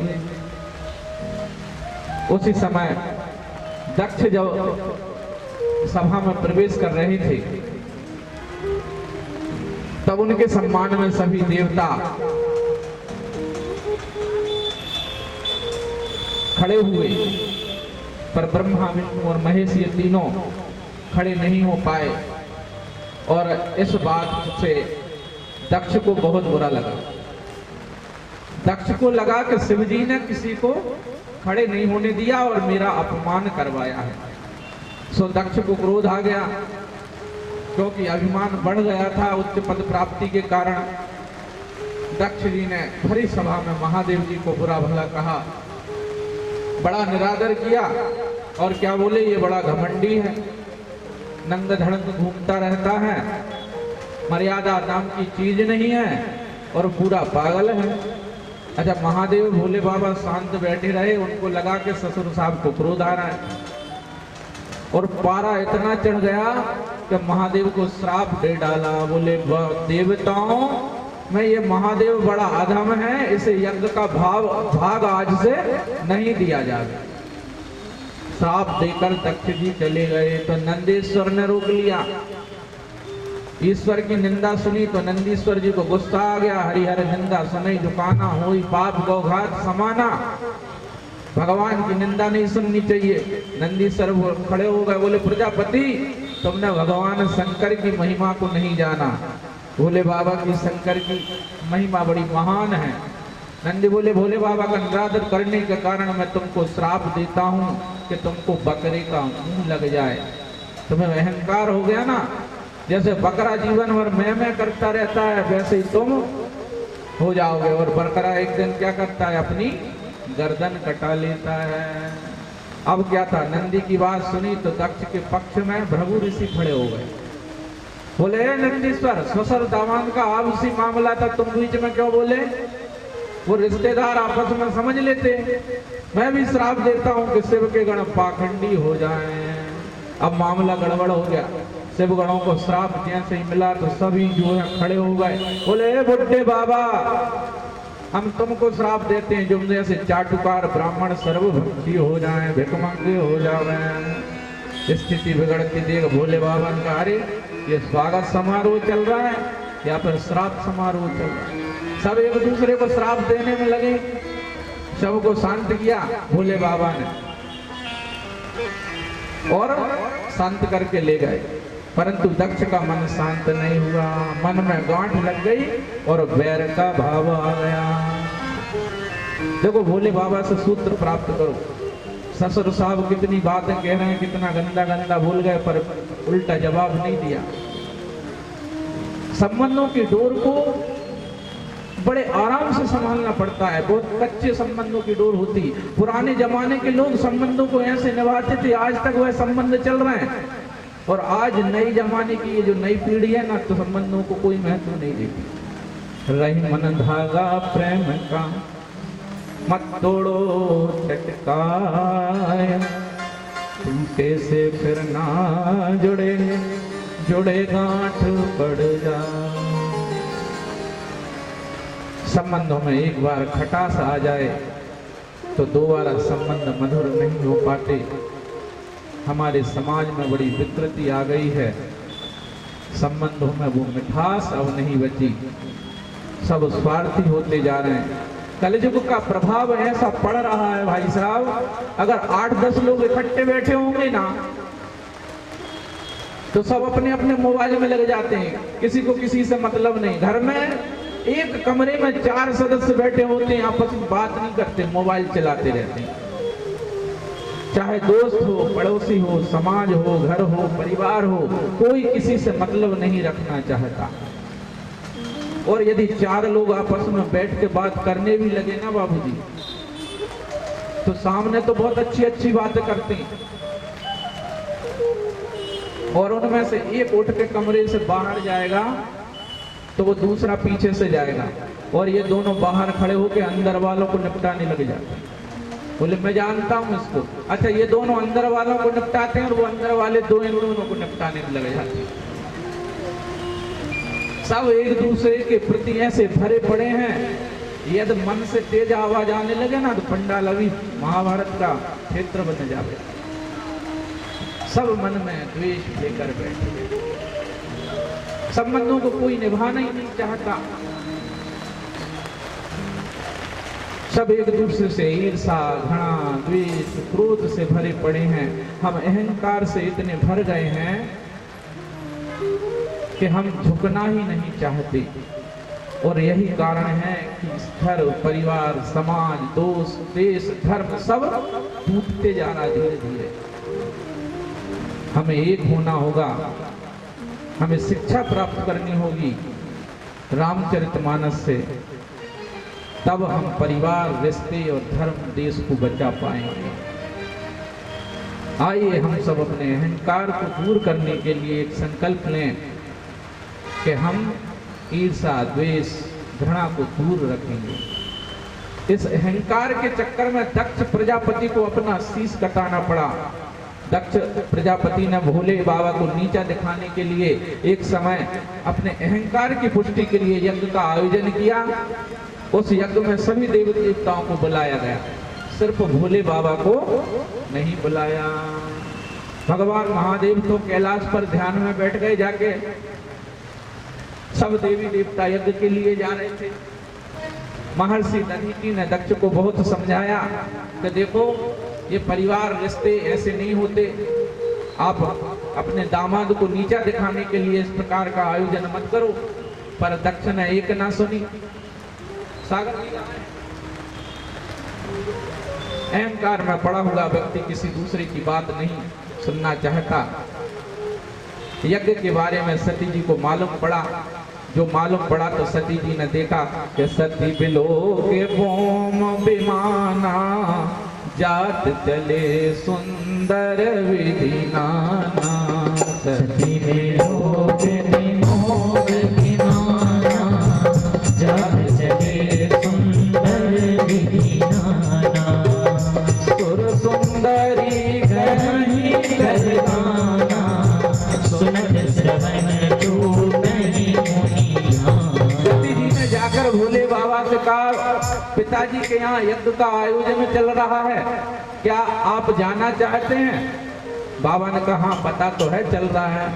उसी समय दक्ष जब सभा में प्रवेश कर रहे थे तब उनके सम्मान में सभी देवता खड़े हुए, पर ब्रह्मा विष्णु और महेश ये तीनों खड़े नहीं हो पाए। और इस बात से दक्ष को बहुत बुरा लगा। दक्ष को लगा कि शिव जी ने किसी को खड़े नहीं होने दिया और मेरा अपमान करवाया है। सो दक्ष को क्रोध आ गया, क्योंकि अभिमान बढ़ गया था उच्च पद प्राप्ति के कारण। दक्ष जी ने भरी सभा में महादेव जी को बुरा भला कहा, बड़ा निरादर किया। और क्या बोले, ये बड़ा घमंडी है, नंग धड़ंग घूमता रहता है, मर्यादा नाम की चीज नहीं है और पूरा पागल है। अच्छा, महादेव भोले बाबा शांत बैठे रहे। उनको लगा कि ससुर साहब को क्रोध आ रहा है और पारा इतना चढ़ गया कि महादेव को श्राप दे डाला। बोले, देवताओं में ये महादेव बड़ा अधम है, इसे यज्ञ का भाग आज से नहीं दिया जाएगा। श्राप देकर दक्ष जी चले गए तो नंदीश्वर ने रोक लिया। ईश्वर की निंदा सुनी तो नंदीश्वर जी को गुस्सा आ गया। हरिहर निंदा सुनई दुकाना, हुई पाप गौघात समाना। भगवान की निंदा नहीं सुननी चाहिए। नंदीश्वर खड़े हो गए, बोले, प्रजापति तुमने भगवान शंकर की महिमा को नहीं जाना। भोले बाबा की शंकर की महिमा बड़ी महान है। नंदी बोले, भोले बाबा का निरादर करने के कारण मैं तुमको श्राप देता हूँ कि तुमको बकरे का मुंह लग जाए। तुम्हें अहंकार हो गया ना, जैसे बकरा जीवन भर मैं करता रहता है वैसे ही तुम हो जाओगे। और बकरा एक दिन क्या करता है, अपनी गर्दन कटा लेता है। अब क्या था, नंदी की बात सुनी तो दक्ष के पक्ष में भृगु ऋषि खड़े हो गए। बोले, नंदीश्वर ससुर दामाद का आपसी मामला था, तुम बीच में क्यों बोले? वो रिश्तेदार आपस में समझ लेते। मैं भी श्राप देता हूँ कि शिव के गण पाखंडी हो जाएं। अब मामला गड़बड़ हो गया। शिव गणों को श्राप जैसे ही मिला तो सभी जो है खड़े हो गए। बोले, बुड्ढे बाबा हम तुमको श्राप देते हैं, जो जैसे चाटुकार ब्राह्मण सर्वभक्ति हो जाएं, भिखमंगे हो जाएं। स्थिति बिगड़ती देख भोले बाबा ने कहा, अरे ये स्वागत समारोह चल रहा है या फिर श्राप समारोह चल रहा है? सब एक दूसरे को श्राप देने में लगे। सबको शांत किया भोले बाबा ने और शांत करके ले गए। परंतु दक्ष का मन शांत नहीं हुआ। मन में गांठ लग गई और वैर का भाव आ गया। देखो, भोले बाबा से सूत्र प्राप्त करो। ससुर साहब कितनी बातें कह रहे हैं, कितना गंदा गंदा बोल गए, पर उल्टा जवाब नहीं दिया। संबंधों की डोर को बड़े आराम से संभालना पड़ता है। बहुत कच्चे संबंधों की डोर होती। पुराने जमाने के लोग संबंधों को ऐसे निभाते थे, आज तक वह संबंध चल रहे हैं। और आज नई जमाने की ये जो नई पीढ़ी है ना, तो संबंधों को कोई महत्व नहीं देती। रही मन धागा प्रेम का मत तोड़ो चटकाए, टूटे से फिर ना जुड़े, जुड़े गांठ पड़ जा। संबंधों में एक बार खटास आ जाए तो दोबारा संबंध मधुर नहीं हो पाते। हमारे समाज में बड़ी विकृति आ गई है। संबंधों में वो मिठास अब नहीं बची। सब स्वार्थी होते जा रहे हैं। कलयुग का प्रभाव ऐसा पड़ रहा है भाई साहब, अगर 8-10 लोग इकट्ठे बैठे होंगे ना तो सब अपने अपने मोबाइल में लग जाते हैं। किसी को किसी से मतलब नहीं। घर में एक कमरे में 4 सदस्य बैठे होते हैं, आपस में बात नहीं करते, मोबाइल चलाते रहते हैं। चाहे दोस्त हो, पड़ोसी हो, समाज हो, घर हो, परिवार हो, कोई किसी से मतलब नहीं रखना चाहता। और यदि 4 लोग आपस में बैठ के बात करने भी लगे ना बाबूजी, तो सामने तो बहुत अच्छी अच्छी बातें करते हैं, और उनमें से एक उठ के कमरे से बाहर जाएगा तो वो दूसरा पीछे से जाएगा, और ये दोनों बाहर खड़े होकर अंदर वालों को निपटाने लग जाते हैं। बोले मैं जानता हूं इसको। अच्छा, ये दोनों अंदर वालों को निपटाते हैं और वो अंदर वाले दोनों को निपटाने में लग जाते हैं। सब एक दूसरे के प्रति ऐसे भरे पड़े हैं, यदि मन से तेज आवाज आने लगे ना तो पंडाल अभी महाभारत का क्षेत्र बन जाए। सब मन में द्वेष लेकर बैठे, संबंधों को कोई निभाना ही नहीं चाहता। सब एक दूसरे से ईर्षा, घृणा, द्वेष, क्रोध से भरे पड़े हैं। हम अहंकार से इतने भर गए हैं कि हम झुकना ही नहीं चाहते, और यही कारण है कि घर, परिवार, समाज, दोस्त, देश, धर्म सब टूटते जा रहा धीरे धीरे। हमें एक होना होगा, हमें शिक्षा प्राप्त करनी होगी रामचरितमानस से, तब हम परिवार, रिश्ते और धर्म, देश को बचा पाएंगे। आइए हम सब अपने अहंकार को दूर करने के लिए एक संकल्प लें कि हम ईर्षा, द्वेष, घृणा को दूर रखेंगे। इस अहंकार के चक्कर में दक्ष प्रजापति को अपना शीश कटाना पड़ा। दक्ष प्रजापति ने भोले बाबा को नीचा दिखाने के लिए एक समय अपने अहंकार की पुष्टि के लिए यज्ञ का आयोजन किया। उस यज्ञ में सभी देवी देवताओं को बुलाया गया, सिर्फ भोले बाबा को नहीं बुलाया। भगवान महादेव तो कैलाश पर ध्यान में बैठ गए जाके, सब देवी देवता यज्ञ के लिए जा रहे थे। महर्षि दधीचि ने दक्ष को बहुत समझाया कि देखो, ये परिवार, रिश्ते ऐसे नहीं होते, आप अपने दामाद को नीचा दिखाने के लिए इस प्रकार का आयोजन मत करो। पर दक्ष ने एक ना सुनी। सागर अहंकार में पड़ा हुआ व्यक्ति किसी दूसरे की बात नहीं सुनना चाहता। यज्ञ के बारे में सती जी को मालूम पड़ा। जो मालूम पड़ा तो सती जी ने देखा कि सती बिलो के बोम विमाना, जात चले सुंदर विधि नाना। सती बिलो के बोम विमाना, जात चले सुंदर विधि नाना। सुर सुंदरी गही करगाना, सुनत श्रवण नहीं मुनिया। सती जी ने जाकर भोले बाबा से कहा, पिताजी के यहाँ यज्ञ का आयोजन चल रहा है, क्या आप जाना चाहते हैं? बाबा ने कहा हाँ, पता तो है चल रहा है।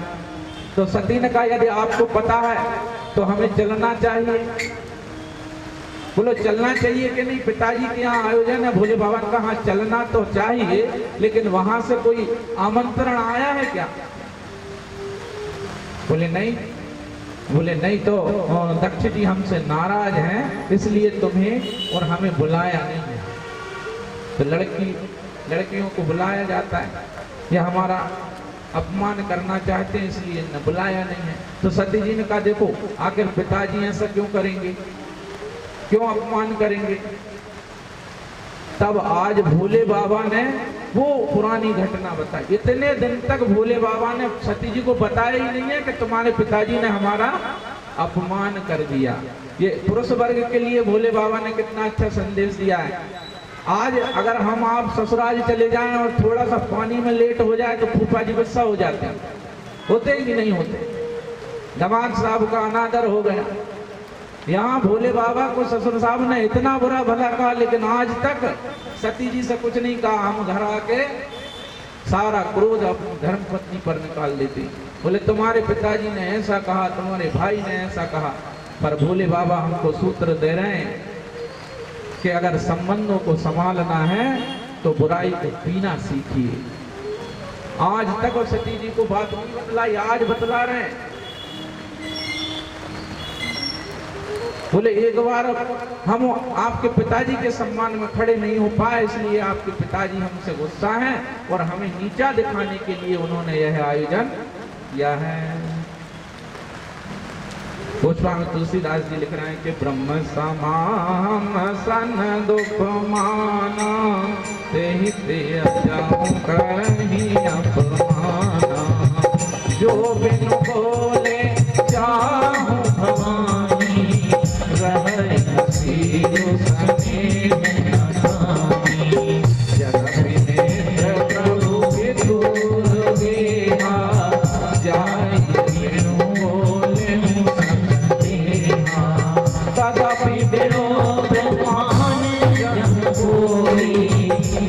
तो सती ने कहा यदि आपको पता है तो हमें चलना चाहिए। बोलो चलना चाहिए कि नहीं? पिताजी के यहाँ आयोजन है। भोले बाबा ने कहा चलना तो चाहिए, लेकिन वहां से कोई आमंत्रण आया है क्या? बोले नहीं। बोले नहीं तो दक्ष जी हमसे नाराज हैं, इसलिए तुम्हें और हमें बुलाया नहीं है। तो लड़कियों को बुलाया जाता है, यह हमारा अपमान करना चाहते हैं इसलिए न बुलाया नहीं है। तो सती जी ने कहा देखो, आखिर पिताजी ऐसा क्यों करेंगे, क्यों अपमान करेंगे? तब आज भोले बाबा ने वो पुरानी घटना बताई। इतने दिन तक भोले बाबा ने सती जी को बताया ही नहीं है कि तुम्हारे पिताजी ने हमारा अपमान कर दिया। ये पुरुष वर्ग के लिए भोले बाबा ने कितना अच्छा संदेश दिया है। आज अगर हम आप ससुराल चले जाएं और थोड़ा सा पानी में लेट हो जाए तो फूफा जी गुस्सा हो जाते हैं, होते ही नहीं होते। दामाद साहब का अनादर हो गया। यहाँ भोले बाबा को ससुर साहब ने इतना बुरा भला कहा, लेकिन आज तक सती जी से कुछ नहीं कहा। हम घर आके सारा क्रोध अपनी धर्म पत्नी पर निकाल देते। बोले तुम्हारे पिताजी ने ऐसा कहा, तुम्हारे भाई ने ऐसा कहा। पर भोले बाबा हमको सूत्र दे रहे हैं कि अगर संबंधों को संभालना है तो बुराई को पीना सीखिए। आज तक और सती जी को बात नहीं बतलाई, आज बतला रहे हैं। बोले एक बार हम आपके पिताजी के सम्मान में खड़े नहीं हो पाए, इसलिए आपके पिताजी हमसे गुस्सा हैं और हमें नीचा दिखाने के लिए उन्होंने यह आयोजन किया है। पुष्पांग तुलसीदास जी लिख रहे हैं कि ब्रह्म समाम सन दुख माना तेहि ते जाऊं करही अपमाना, जो बिन बोले चाहूं भवानी रहे सीधु सने नानी, जगत नेत्र प्रभु के दूर गेहा जाय बिनु बोले तदपि विरोध मान जब कोई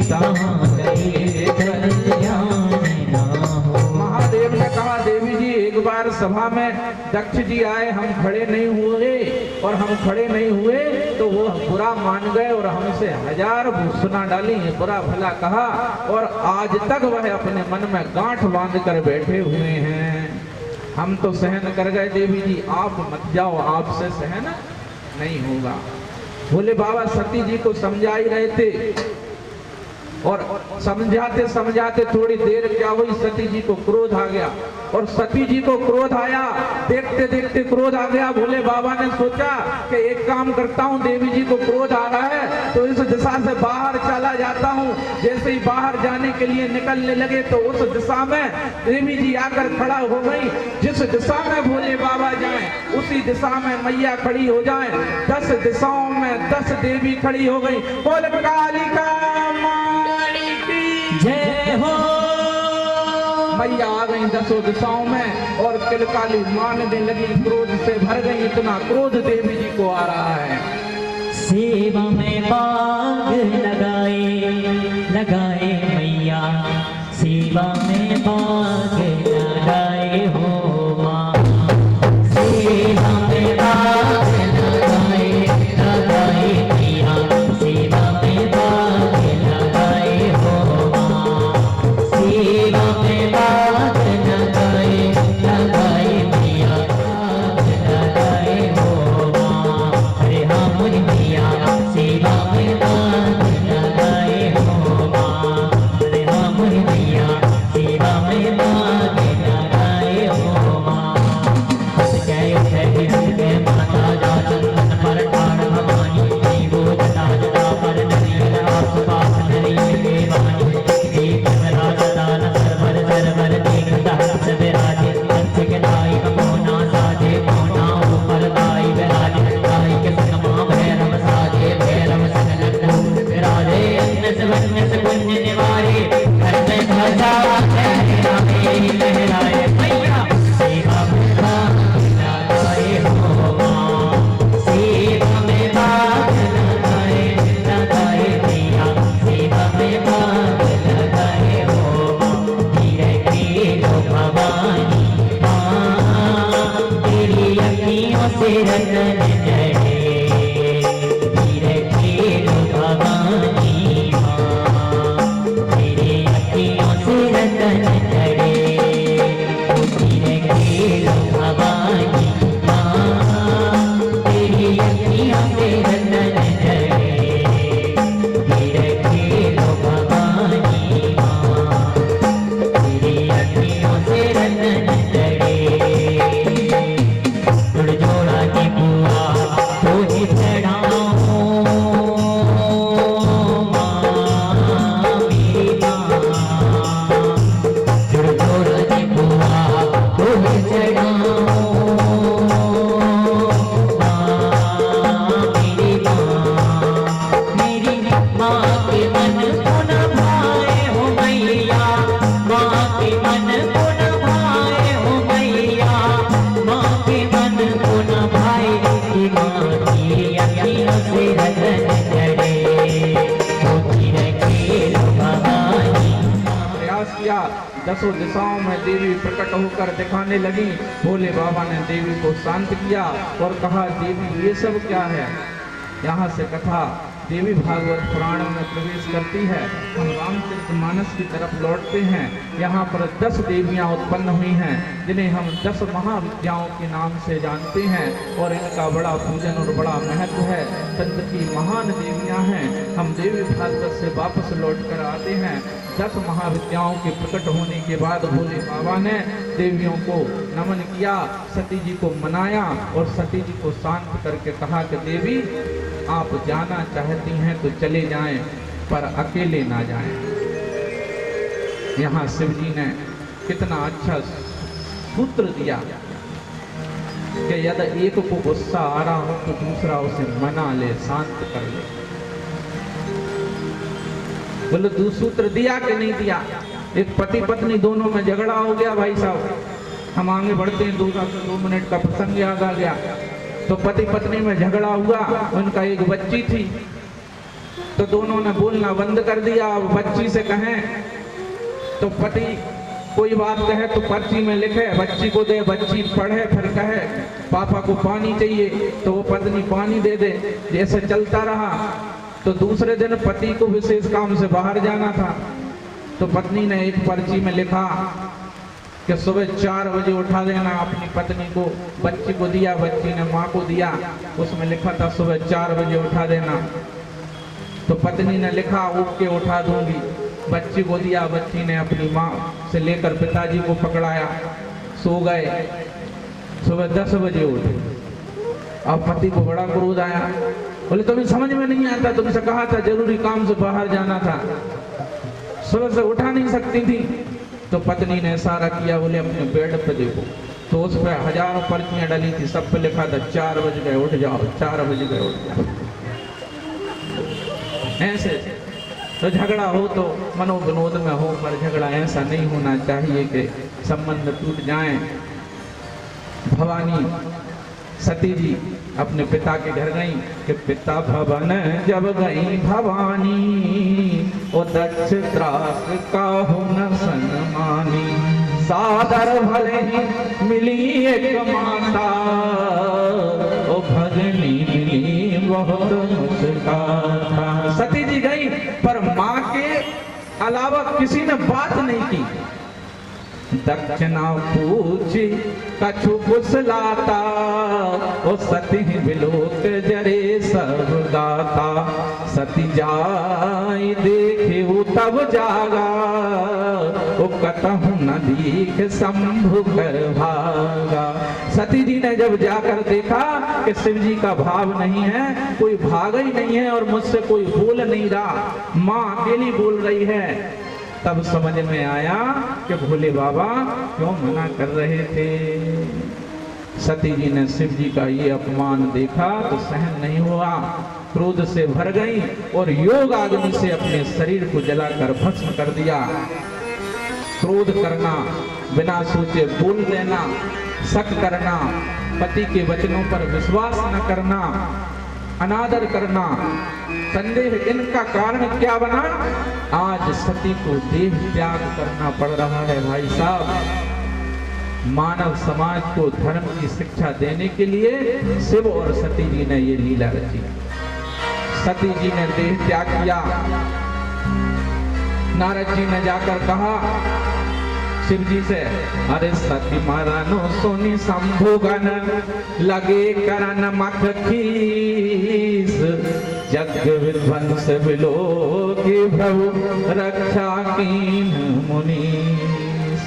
तहाँ गए कल्याण ना हो। महादेव ने कहा देवी जी एक बार सभा में दक्ष जी आए, हम खड़े नहीं हुए और हम खड़े नहीं हुए तो वो बुरा मान गए और हमसे 1000 भूषणा डाली, बुरा भला कहा और आज तक वह अपने मन में गांठ बांध कर बैठे हुए हैं। हम तो सहन कर गए देवी जी, आप मत जाओ, आपसे सहन नहीं होगा। बोले बाबा सती जी को समझा ही रहे थे और समझाते समझाते थोड़ी देर क्या हुई, सती जी को क्रोध आ गया और सती जी को क्रोध आया, देखते देखते क्रोध आ गया। भोले बाबा ने सोचा कि एक काम करता हूँ, देवी जी को क्रोध आ रहा है तो इस दिशा से बाहर चला जाता हूँ। जैसे ही बाहर जाने के लिए निकलने लगे तो उस दिशा में देवी जी आकर खड़ा हो गई। जिस दिशा में भोले बाबा जाएं उसी दिशा में मैया खड़ी हो जाएं। 10 दिशाओं में 10 देवी खड़ी हो गई। बोल कालिका जय हो। मैया आ गई 10 दिशाओं में और किलकाली मानने लगी, क्रोध से भर गई। इतना क्रोध देवी जी को आ रहा है। सेवा में बाग लगाए लगाए मैया, सेवा में बाग लगाए हो माँ, सेवा में बाग लगाए लगाए मैया, सेवा में बाग लगाए हो माँ, सेवा में बाग लगाए लगाए मैया, बाग लगाए हो माँ। अरे हाँ मुझे मैया सेवा में बाग लगाए हो माँ, अरे हाँ मुझे मैया सेवा में बाग लगाए हो माँ। हंस गए उठे हंस गए माता जा चंदन पर ठाड़ भवानी, नहीं वो जटा जटा पर नरियल आस पास नरियल के वाणी, देख राज दान सरवर सरवर देख दहस विराजे, कंठ के नाई कमोना साजे मोना ऊपर गाई विराजे, गाई के सनमा भैरव साजे भैरव सगन विराजे, अन्नस वन्नस कुंज निवारे घर में ध्वजा लहराए लहराए मैया, सेवा में बाग लगाए हो माँ, सेवा में बाग लगाए लगाए मैया, सेवा में बाग लगाए हो माँ। धीरे खेलो भवानी माँ, तेरी अखियों से रतन जड़े, धीरे खेलो भवानी माँ, तेरी अखियों से रतन जड़े, धीरे खेलो भवानी माँ, तेरी अखियों से रतन जड़े, धीरे खेलो भवानी माँ, तेरी अखियों से रतन जड़े। तुड़ जोड़ा की बुआ तुझे चढ़ाओ माँ मेरी माँ, तुड़ जोड़ा की बुआ तुझे चढ़ाओ माँ मेरी माँ के मन को न भाए हो मैया, माँ के मन को न भाए हो मैया, माँ के मन को न भाए कि माँ की अखियों से रतन जड़े, होती रखे भवानी। प्रयास किया, 10 दिशाओं में देवी प्रकट होकर दिखाने लगी। भोले बाबा ने देवी को शांत किया और कहा देवी ये सब क्या है। यहाँ से कथा देवी भागवत पुराण में प्रवेश करती है। हम रामचरितमानस की तरफ लौटते हैं। यहाँ पर 10 देवियाँ उत्पन्न हुई हैं, जिन्हें हम 10 महाविद्याओं के नाम से जानते हैं और इनका बड़ा पूजन और बड़ा महत्व है। तंत्र की महान देवियाँ हैं। हम देवी भागवत से वापस लौट कर आते हैं। 10 महाविद्याओं के प्रकट होने के बाद भोले बाबा ने देवियों को नमन किया, सती जी को मनाया और सती जी को शांत करके कहा कि देवी आप जाना चाहती हैं तो चले जाएं, पर अकेले ना जाएं। यहाँ शिव जी ने कितना अच्छा सूत्र दिया कि यदि एक को गुस्सा आ रहा हो तो दूसरा उसे मना ले, शांत कर ले। बोले दो सूत्र दिया कि नहीं दिया? एक पति पत्नी दोनों में झगड़ा हो गया भाई साहब। हम आगे बढ़ते हैं, 2 मिनट का प्रसंग याद आ गया। तो पति पत्नी में झगड़ा हुआ, उनका एक बच्ची थी, तो दोनों ने बोलना बंद कर दिया। अब बच्ची से कहें तो पति कोई बात कहे तो पर्ची में लिखे, बच्ची को दे, बच्ची पढ़े, फिर कहे पापा को पानी चाहिए तो वो पत्नी पानी दे दे। जैसे चलता रहा तो दूसरे दिन पति को विशेष काम से बाहर जाना था, तो पत्नी ने एक पर्ची में लिखा कि सुबह 4 बजे उठा देना अपनी पत्नी को। बच्ची को दिया, बच्ची ने माँ को दिया, उसमें लिखा था सुबह 4 बजे उठा देना। तो पत्नी ने लिखा ओके उठा दूंगी। बच्ची को दिया, बच्ची ने अपनी माँ से लेकर पिताजी को पकड़ाया, सो गए। सुबह 10 बजे उठे। अब पति को बड़ा क्रोध आया, बोले तुम्हें समझ में नहीं आता, तुमसे कहा था जरूरी काम से बाहर जाना था, सुबह से उठा नहीं सकती थी। तो पत्नी ने इशारा किया, बोले अपने बेड पे देखो। तो उस पर हजारों पर्चियां डली थी, सब पे लिखा था 4 बज गए उठ जाओ, 4 बज गए उठ जाओ। ऐसे तो झगड़ा हो तो मनोविनोद में हो, पर झगड़ा ऐसा नहीं होना चाहिए कि संबंध टूट जाए। भवानी सती जी अपने पिता के घर गई कि पिता भवन जब गई भवानी, ओ दक्ष त्रास का हो न सन्मानी। सादर भले ही मिली एक माता, ओ भगनी मिली बहुत मुस्काता। सती जी गई पर माँ के अलावा किसी ने बात नहीं की। दक्षिणा पूछी कछु कुशलाता, ओ सती बिलोक जरे सब गाता। सती जाई देखे तब जागा, ओ कतहु न दीख शंभु कर भागा। सती जी ने जब जाकर देखा कि शिव जी का भाव नहीं है, कोई भाग ही नहीं है और मुझसे कोई बोल नहीं रहा, माँ अकेली बोल रही है, तब समझ में आया कि भोले बाबा क्यों मना कर रहे थे। सती जी ने शिव जी का ये अपमान देखा तो सहन नहीं हुआ, क्रोध से भर गई और योग अग्नि से अपने शरीर को जलाकर भस्म कर दिया। क्रोध करना, बिना सोचे बोल देना, शक करना, पति के वचनों पर विश्वास न करना, अनादर करना, संदेह, इनका कारण क्या बना? आज सती को देह त्याग करना पड़ रहा है। भाई साहब, मानव समाज को धर्म की शिक्षा देने के लिए शिव और सती जी ने ये लीला रची। सती जी ने देह त्याग किया। नारद जी ने जाकर कहा शिव जी से, अरे सती मारानो सोनी शंभुगन, लगे करन मख खीस। जग विध्वंस बिलो के प्रभु, रक्षा कीन मुनीस।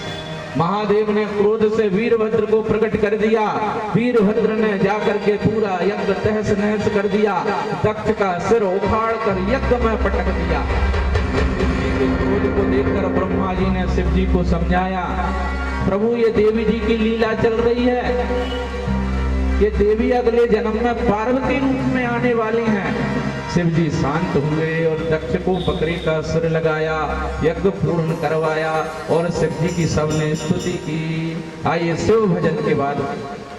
महादेव ने क्रोध से वीरभद्र को प्रकट कर दिया। वीरभद्र ने जाकर के पूरा यज्ञ तहस नहस कर दिया, दक्ष का सिर उखाड़ कर यज्ञ में पटक दिया। क्रोध को देखकर ब्रह्मा जी ने शिव जी को समझाया, प्रभु ये देवी जी की लीला चल रही है, ये देवी अगले जन्म में पार्वती रूप में आने वाली हैं। शिव जी शांत हुए और दक्ष को बकरी का सिर लगाया, यज्ञ पूर्ण करवाया और शिव जी की सबने स्तुति की। आइए शिव भजन के बाद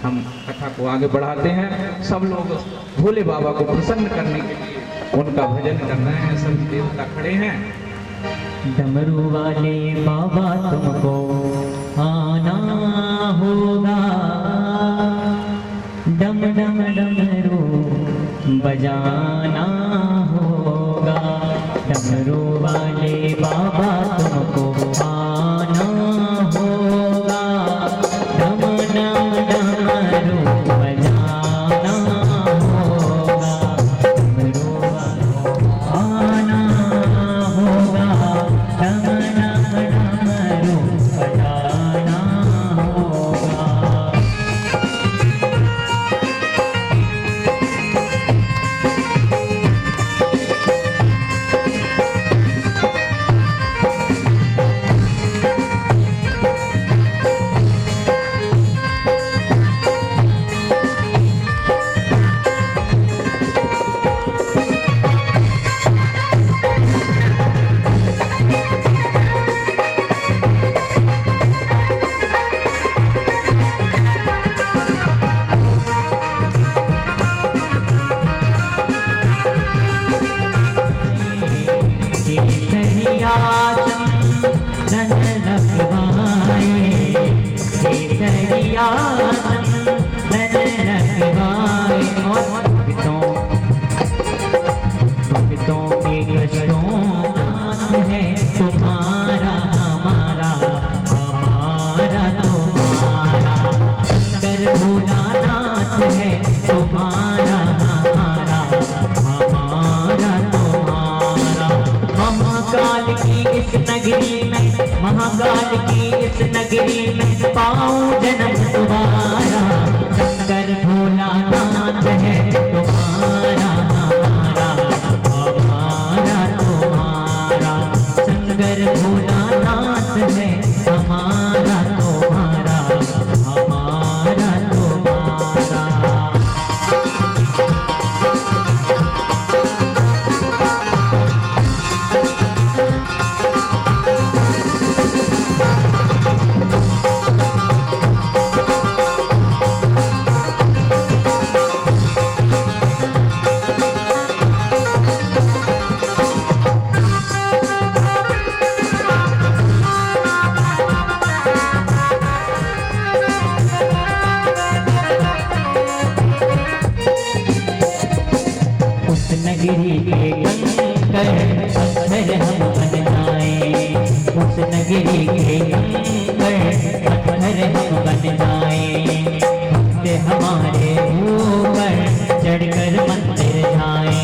हम कथा को आगे बढ़ाते हैं। सब लोग भोले बाबा को प्रसन्न करने के लिए उनका भजन कर रहे हैं। सभी देवता खड़े हैं। डमरू वाले बाबा तुमको आना होगा, डम डम डमरू बजाना होगा। दिया चंदन लगवाए और भक्तों के कष्टों नाथ है तुम्हारा हमारा हमारा तुम्हारा शंकर भोलानाथ है तुम्हारा हमारा हमारा तुम्हारा। महाकाल की इस नगरी में महाकाल की इस नगरी में पाऊं जन्म तुम्हारा शंकर भोलानाथ है तुम्हारा हमारा हमारा तुम्हारा शंकर भोलानाथ है हमारा तुम्हारा हमारा तुम्हारा। नगरी के कंकर पत्थर हम बन जाए उस नगरी के कंकर पत्थर हम बन जाए भक्त हमारे ऊपर चढ़कर मंदिर जाए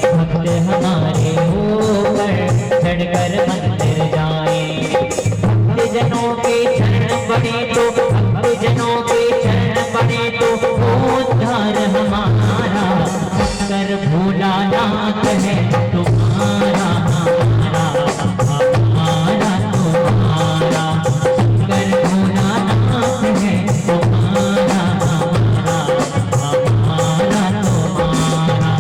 भक्त हमारे ऊपर चढ़कर मंदिर जाए भक्त जनों के चरण पड़े तो भक्त जनों के चरण पड़े तो उद्धार हमारा शंकर भोलानाथ है तुम्हारा हमारा हमारा तुम्हारा शंकर भोलानाथ है तुम्हारा हमारा हमारा तुम्हारा।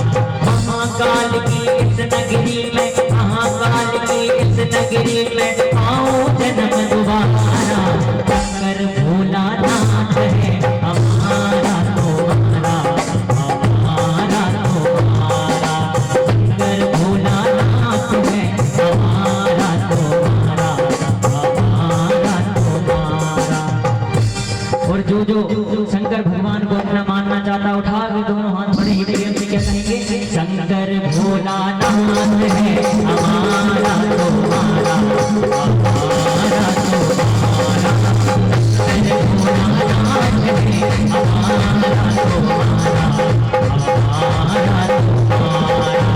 महाकाल की इस नगरी में महाकाल की इस नगरी में आओ जन्म दोबारा शंकर भोलानाथ है हमारा तुम्हारा हमारा तुम्हारा शंकर भोलानाथ है हमारा तुम्हारा हमारा तुम्हारा। और जो शंकर भगवान को अपना मानना चाहता उठा के दोनों हाथ बड़े ही प्रेम से क्या कहेंगे शंकर भोलानाथ है हमारा तुम्हारा हमारा तुम्हारा शंकर भोलानाथ है हमारा तुम्हारा हमारा तुम्हारा।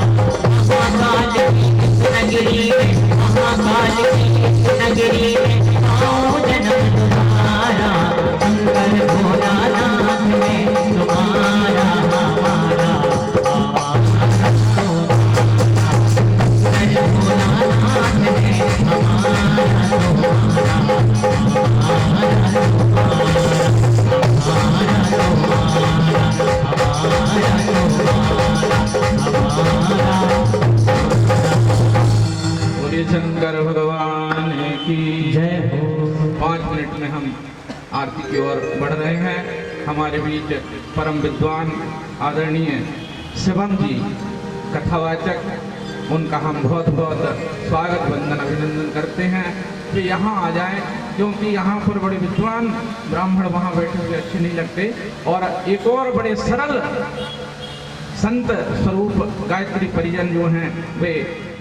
महाकाल की इस नगरी में महाकाल की इस नगरी में आओ जन्म तुम्हारा शंकर भोलानाथ है तुम्हारा हमारा हमारा तुम्हारा शंकर भोलानाथ है हमारा तुम्हारा हमारा तुम्हारा हमारा तुम्हारा हमारा बोलिए शंकर भगवान की जय हो। 5 मिनट में हम आरती की ओर बढ़ रहे हैं। हमारे बीच परम विद्वान आदरणीय शिवम जी कथावाचक उनका हम बहुत बहुत स्वागत वंदन अभिनंदन करते हैं कि यहाँ आ जाएं क्योंकि यहाँ पर बड़े विद्वान ब्राह्मण वहाँ बैठे हुए अच्छे नहीं लगते। और एक और बड़े सरल संत स्वरूप गायत्री परिजन जो हैं वे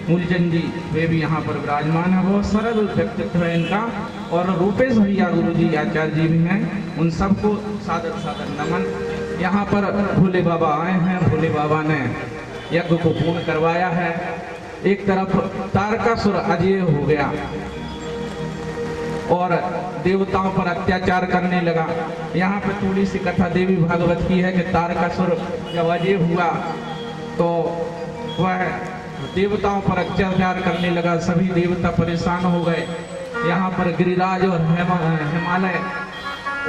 मूलचंद जी वे भी यहाँ पर विराजमान है। बहुत सरल व्यक्तित्व है इनका। और रूपेश भैया गुरु जी आचार्य जी भी हैं उन सबको सादर सादर नमन। यहाँ पर भोले बाबा आए हैं। भोले बाबा ने यज्ञ को पूर्ण करवाया है। एक तरफ तारकासुर अजय हो गया और देवताओं पर अत्याचार करने लगा। यहाँ पे थोड़ी सी कथा देवी भागवत की है कि तारकासुर जब अजय हुआ तो वह देवताओं पर अत्याचार करने लगा। सभी देवता परेशान हो गए। यहाँ पर गिरिराज और हिमालय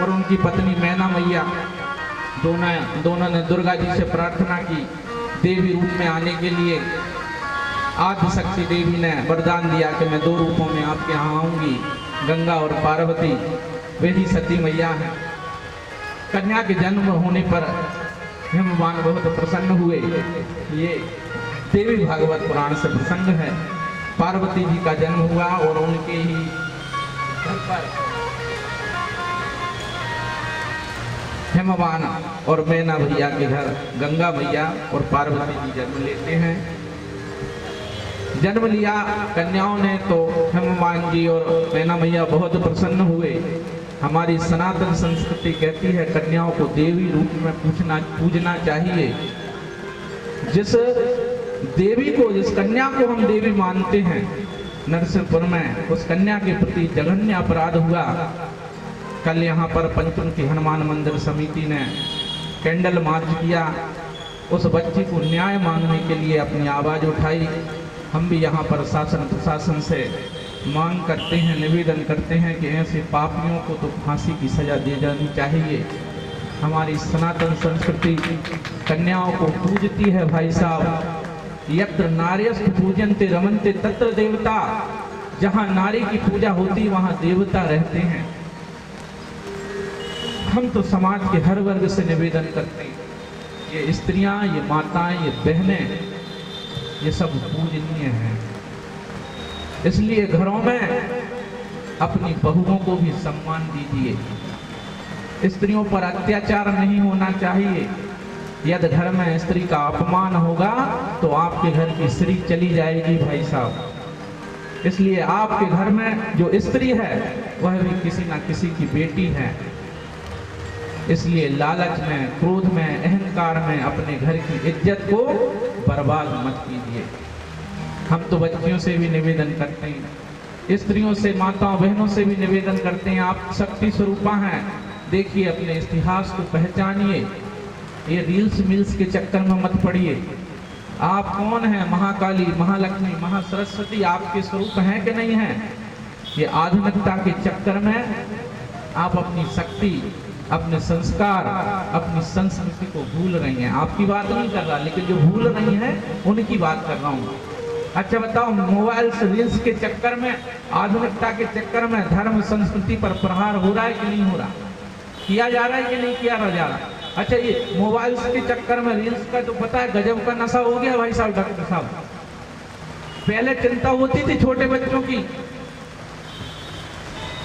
और उनकी पत्नी मैना मैया दोनों ने दुर्गा जी से प्रार्थना की देवी रूप में आने के लिए। आदि शक्ति देवी ने वरदान दिया कि मैं 2 रूपों में आपके यहाँ आऊंगी। गंगा और पार्वती वे ही सती मैया हैं। कन्या के जन्म होने पर हिमवान बहुत प्रसन्न हुए। ये देवी भागवत पुराण से प्रसंग है। पार्वती जी का जन्म हुआ और उनके ही घर पर हेमवान और मैना भैया के घर गंगा मैया और पार्वती जी जन्म लेते हैं। जन्म लिया कन्याओं ने तो हेमवान जी और मैना मैया बहुत प्रसन्न हुए। हमारी सनातन संस्कृति कहती है कन्याओं को देवी रूप में पूजना चाहिए। जिस देवी को, जिस कन्या को हम देवी मानते हैं, नरसिंहपुर में उस कन्या के प्रति जघन्य अपराध हुआ। कल यहाँ पर पंचमुखी हनुमान मंदिर समिति ने कैंडल मार्च किया, उस बच्ची को न्याय मांगने के लिए अपनी आवाज़ उठाई। हम भी यहाँ पर शासन प्रशासन से मांग करते हैं, निवेदन करते हैं कि ऐसे पापियों को तो फांसी की सजा दी जानी चाहिए। हमारी सनातन संस्कृति कन्याओं को पूजती है भाई साहब। यत्र नार्यस्तु पूजन्ते रमन्ते तत्र देवता। जहाँ नारी की पूजा होती वहाँ देवता रहते हैं। हम तो समाज के हर वर्ग से निवेदन करते हैं, ये स्त्रियां, ये माताएं, ये बहनें, ये सब पूजनीय हैं। इसलिए घरों में अपनी बहुओं को भी सम्मान दीजिए। स्त्रियों पर अत्याचार नहीं होना चाहिए। यदि घर में स्त्री का अपमान होगा तो आपके घर की स्त्री चली जाएगी भाई साहब। इसलिए आपके घर में जो स्त्री है वह भी किसी ना किसी की बेटी है। इसलिए लालच में, क्रोध में, अहंकार में अपने घर की इज्जत को बर्बाद मत कीजिए। हम तो बच्चियों से भी निवेदन करते हैं, स्त्रियों से, माताओं बहनों से भी निवेदन करते हैं, आप शक्ति स्वरूपा हैं। देखिए, अपने इतिहास को पहचानिए। ये रील्स मिल्स के चक्कर में मत पड़िए। आप कौन हैं? महाकाली, महालक्ष्मी, महासरस्वती आपके स्वरूप हैं कि नहीं हैं? ये आधुनिकता के चक्कर में आप अपनी शक्ति, अपने संस्कार, अपनी संस्कृति को भूल रही हैं। आपकी बात नहीं कर रहा, लेकिन जो भूल रही हैं उनकी बात कर रहा हूँ। अच्छा बताओ, मोबाइल से रील्स के चक्कर में, आधुनिकता के चक्कर में धर्म संस्कृति पर प्रहार हो रहा है कि नहीं हो रहा? किया जा रहा है कि नहीं किया जा रहा? अच्छा, ये मोबाइल के चक्कर में रील्स का तो पता है गजब का नशा हो गया भाई साहब। डॉक्टर साहब, पहले चिंता होती थी छोटे बच्चों की,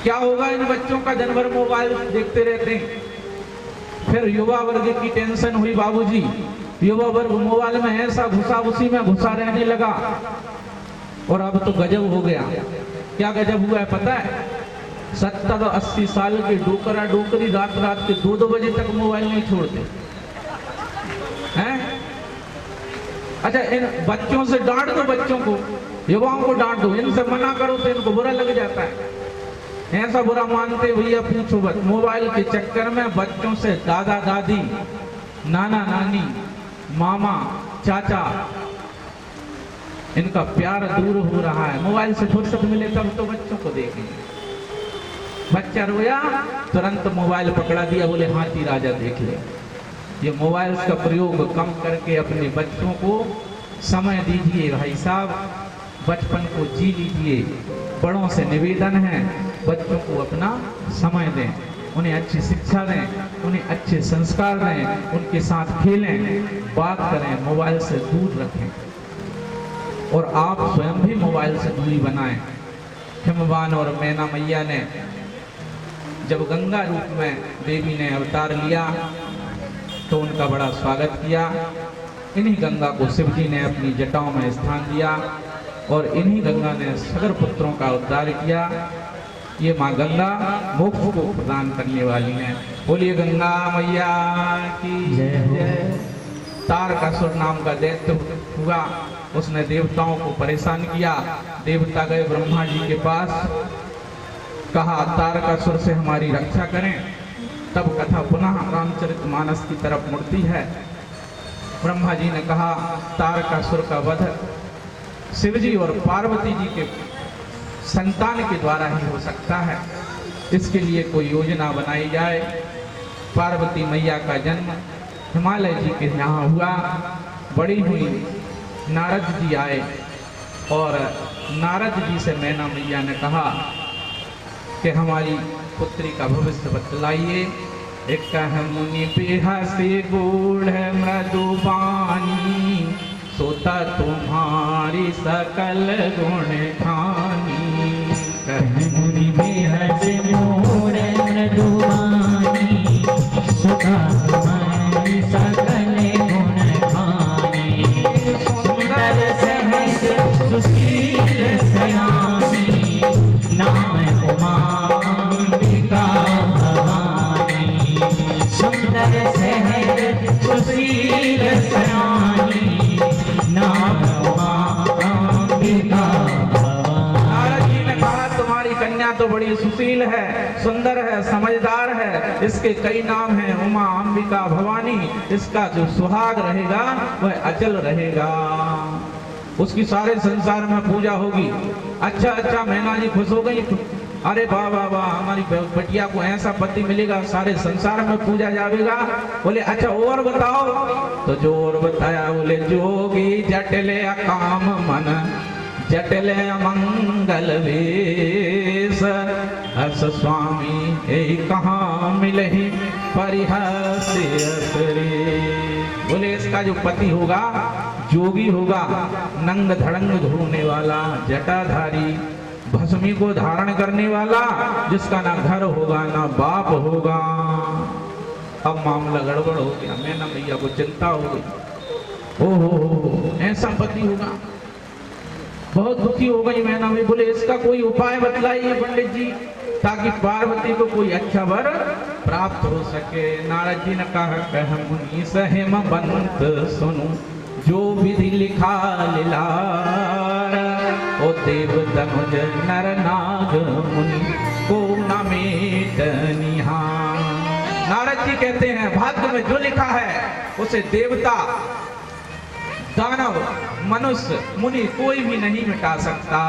क्या होगा इन बच्चों का, दिन भर मोबाइल देखते रहते हैं। फिर युवा वर्ग की टेंशन हुई बाबूजी, युवा वर्ग मोबाइल में ऐसा घुसा, उसी में घुसा रहने लगा। और अब तो गजब हो गया। क्या गजब हुआ है पता है? 70-80 साल के डोकरा डोकरी रात रात के 2-2 बजे तक मोबाइल नहीं छोड़ते हैं। अच्छा, इन बच्चों से डांट दो, बच्चों को, युवाओं को डांट दो, इनसे मना करो तो इनको बुरा लग जाता है। ऐसा बुरा मानते भैया पूछो मत। मोबाइल के चक्कर में बच्चों से दादा दादी, नाना नानी, मामा चाचा, इनका प्यार दूर हो रहा है। मोबाइल से फुर्सत मिले तब तो बच्चों को देखेंगे। बच्चा रोया, तुरंत मोबाइल पकड़ा दिया, बोले हाथी राजा देख ले। ये मोबाइल का प्रयोग कम करके अपने बच्चों को समय दीजिए भाई साहब, बचपन को जी लीजिए। बड़ों से निवेदन है, बच्चों को अपना समय दें, उन्हें अच्छी शिक्षा दें, उन्हें अच्छे संस्कार दें, उनके साथ खेलें, बात करें, मोबाइल से दूर रखें। और आप स्वयं भी मोबाइल से दूरी बनाएं। हिमवान और मैना मैया ने जब गंगा रूप में देवी ने अवतार लिया तो उनका बड़ा स्वागत किया। इन्हीं गंगा को शिव जी ने अपनी जटाओं में स्थान दिया और इन्हीं गंगा ने सगर पुत्रों का उद्धार किया। ये माँ गंगा मोक्ष को प्रदान करने वाली हैं। बोलिए गंगा मैया की जय। तारकासुर नाम का दैत्य हुआ, उसने देवताओं को परेशान किया। देवता गए ब्रह्मा जी के पास, कहा तारकासुर से हमारी रक्षा करें। तब कथा पुनः रामचरितमानस की तरफ मुड़ती है। ब्रह्मा जी ने कहा तारकासुर का वध शिवजी और पार्वती जी के संतान के द्वारा ही हो सकता है। इसके लिए कोई योजना बनाई जाए। पार्वती मैया का जन्म हिमालय जी के यहाँ हुआ। बड़ी हुई, नारद जी आए और नारद जी से मैना मैया ने कहा कि हमारी पुत्री का भविष्य बतलाइए। एक कह मुनि पेहा से गूढ़ मृदुबानी, सोता तुम्हारी सकल गुण खानी। कह मुनि पेहा से गूढ़ मृदुबानी, सोता सुंदर सहज सुशील सयानी नाम उमा अंबिका भवानी। नारद जी ने कहा तुम्हारी कन्या तो बड़ी सुशील है, सुंदर है, समझदार है, इसके कई नाम हैं, उमा, अंबिका, भवानी। इसका जो सुहाग रहेगा वह अचल रहेगा, उसकी सारे संसार में पूजा होगी। अच्छा अच्छा, मैना जी खुश हो गई। अरे वाह वाह वाह, हमारी बटिया को ऐसा पति मिलेगा, सारे संसार में पूजा जाएगा। बोले अच्छा और बताओ, तो जो और बताया, बोले जोगी जटले अकाम मन जटले अमंगल वेश हस स्वामी ए कहाँ मिलहि परिहास्य असरे। बोले इसका जो पति होगा जोगी होगा, नंग धड़ंग धोने वाला, जटाधारी, भस्मी को धारण करने वाला, जिसका ना घर होगा ना बाप होगा। अब मामला गड़बड़ हो गया, मैना मैया को चिंता हो गई। ओहो, ऐसा पति होगा, बहुत दुखी हो गई मैना मैया। बोले इसका कोई उपाय बतलाइए पंडित जी, ताकि पार्वती को कोई अच्छा वर प्राप्त हो सके। नारद जी ने कहा कह मुनि सहेम बंत सुनु जो विधि लिखा लीलार, ओ देव तनुज नर नाग मुनि को न मेट निहार। नारद जी कहते हैं भाग्य में जो लिखा है उसे देवता, दानव, मनुष्य, मुनि कोई भी नहीं मिटा सकता।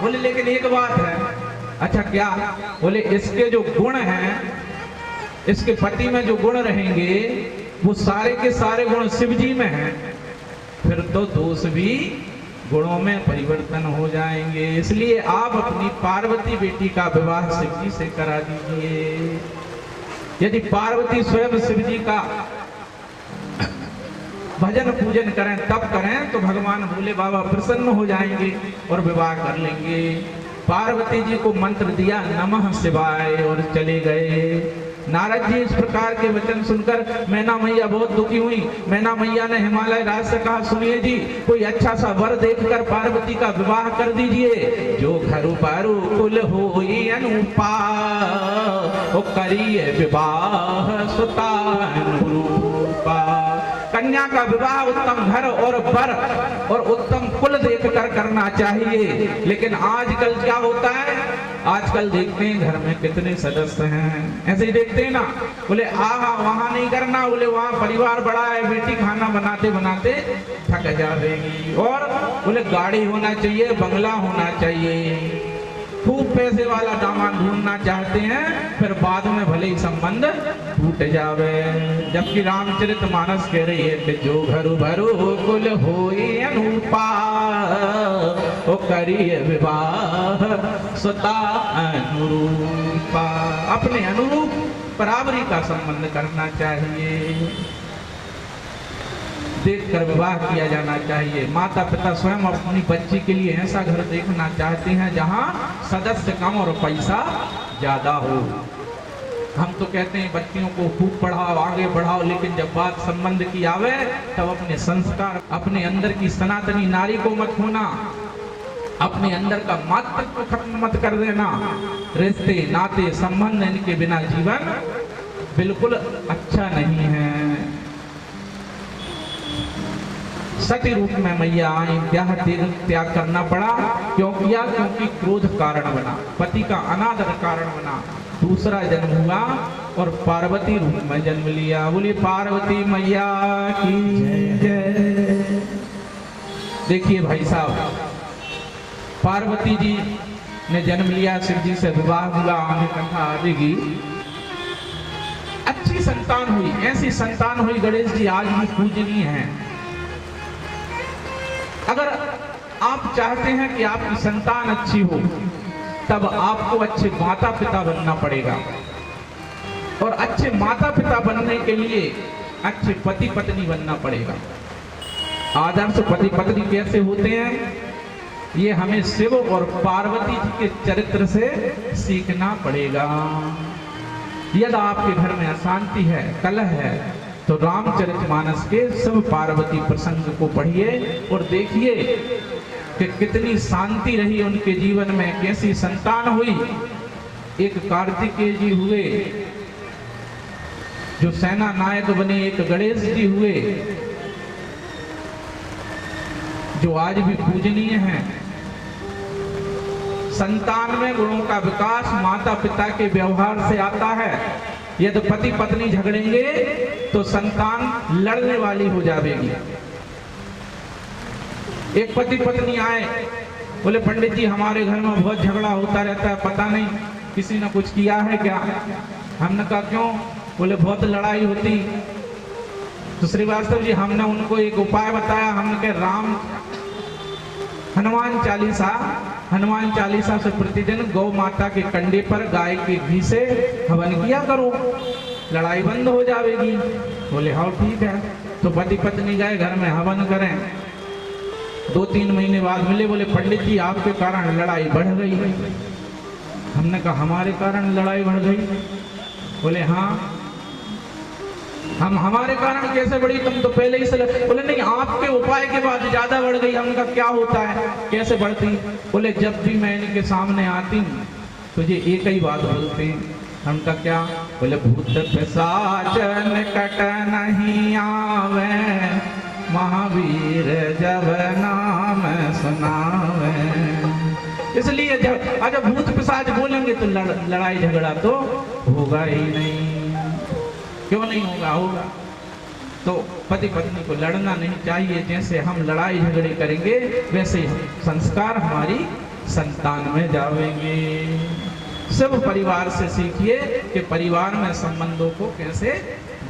बोले लेकिन एक बात है। अच्छा क्या? बोले इसके जो गुण हैं, इसके पति में जो गुण रहेंगे वो सारे के सारे गुण शिव जी में हैं, फिर तो दोष भी गुणों में परिवर्तन हो जाएंगे। इसलिए आप अपनी पार्वती बेटी का विवाह शिव जी से करा दीजिए। यदि पार्वती स्वयं शिव जी का भजन पूजन करें, तब करें, तो भगवान भोले बाबा प्रसन्न हो जाएंगे और विवाह कर लेंगे। पार्वती जी को मंत्र दिया नमः शिवाय और चले गए। नारद जी इस प्रकार के वचन सुनकर मैना मैया बहुत दुखी हुई। मैना मैया ने हिमालय राज से कहा सुनिए जी, कोई अच्छा सा वर देखकर पार्वती का विवाह कर दीजिए। जो घरु पारु कुल होई अनुपा, ओ करिए विवाह सुता अनुरूपा। कन्या का विवाह उत्तम घर और वर और उत्तम कुल देखकर करना चाहिए। लेकिन आजकल क्या होता है, आजकल देखते हैं घर में कितने सदस्य हैं, ऐसे ही देखते हैं ना। बोले वहां नहीं करना, बोले वहां परिवार बड़ा है, बेटी खाना बनाते बनाते थक जाएगी। और बोले गाड़ी होना चाहिए, बंगला होना चाहिए, खूब पैसे वाला दामाद ढूंढना चाहते हैं, फिर बाद में भले ही संबंध टूट जावे। जबकि रामचरितमानस कह रही है कि जो घरु भरु कुल होई अनुपा, ओ करिए विवाह सुता अनुरूपा। अपने अनुरूप बराबरी का संबंध करना चाहिए, देखकर विवाह किया जाना चाहिए। माता पिता स्वयं अपनी बच्ची के लिए ऐसा घर देखना चाहते हैं जहां सदस्य कम और पैसा ज्यादा हो। हम तो कहते हैं बच्चियों को खूब पढ़ाओ, आगे बढ़ाओ, लेकिन जब बात संबंध की आवे तब अपने संस्कार, अपने अंदर की सनातनी नारी को मत खोना, अपने अंदर का मातृत्व को खत्म मत कर देना। रिश्ते नाते संबंध इनके बिना जीवन बिल्कुल अच्छा नहीं है। सती रूप में मैया आई, ब्याह त्याग करना पड़ा। क्यों किया? क्योंकि क्रोध कारण बना, पति का अनादर कारण बना। दूसरा जन्म हुआ और पार्वती रूप में जन्म लिया। बोली पार्वती मैया की जय। देखिए भाई साहब, पार्वती जी ने जन्म लिया, शिव जी से विवाह हुआ, आगे कथा आवेगी। अच्छी संतान हुई, ऐसी संतान हुई गणेश जी आज भी पूजनीय हैं। अगर आप चाहते हैं कि आपकी संतान अच्छी हो, तब आपको अच्छे माता पिता बनना पड़ेगा। और अच्छे माता पिता बनने के लिए अच्छे पति पत्नी बनना पड़ेगा। आदर्श पति पत्नी कैसे होते हैं, ये हमें शिव और पार्वती जी के चरित्र से सीखना पड़ेगा। यदि आपके घर में अशांति है, कलह है, तो रामचरितमानस के शिव पार्वती प्रसंग को पढ़िए और देखिए कि कितनी शांति रही उनके जीवन में, कैसी संतान हुई। एक कार्तिकेय जी हुए, जो सेना नायक बने एक गणेश जी हुए, जो आज भी पूजनीय हैं। 97 गुणों का विकास माता पिता के व्यवहार से आता है। यदि पति पत्नी झगड़ेंगे तो संतान लड़ने वाली हो जाएगी। एक पति पत्नी आए, बोले पंडित जी हमारे घर में बहुत झगड़ा होता रहता है, पता नहीं किसी ने कुछ किया है क्या। हमने कहा क्यों? बोले बहुत लड़ाई होती। तो श्रीवास्तव जी हमने उनको एक उपाय बताया। हमने कहा हनुमान चालीसा से प्रतिदिन गौ माता के कंडे पर गाय के घी से हवन किया करो, लड़ाई बंद हो जाएगी। बोले हाँ ठीक है। तो पति पत्नी गए घर में हवन करें। 2-3 महीने बाद मिले, बोले पंडित जी आपके कारण लड़ाई बढ़ गई। हमने कहा हमारे कारण लड़ाई बढ़ गई? बोले हाँ। हम हमारे कारण कैसे बढ़ी? तुम तो पहले ही से बोले नहीं, आपके उपाय के बाद ज्यादा बढ़ गई। हमने कहा क्या होता है, कैसे बढ़ती? बोले जब भी मैं इनके सामने आती हूँ तुझे एक ही बात बोलते हैं। हम कहा क्या? बोले भूत पिशाच निकट नहीं आवे, महावीर जब नाम सुनावे। इसलिए जब भूत पिशाच बोलेंगे तो लड़ाई झगड़ा तो होगा ही नहीं। क्यों नहीं होगा? होगा। तो पति पत्नी को लड़ना नहीं चाहिए। जैसे हम लड़ाई झगड़े करेंगे वैसे संस्कार हमारी संतान में जाएंगे। सब परिवार से सीखिए कि परिवार में संबंधों को कैसे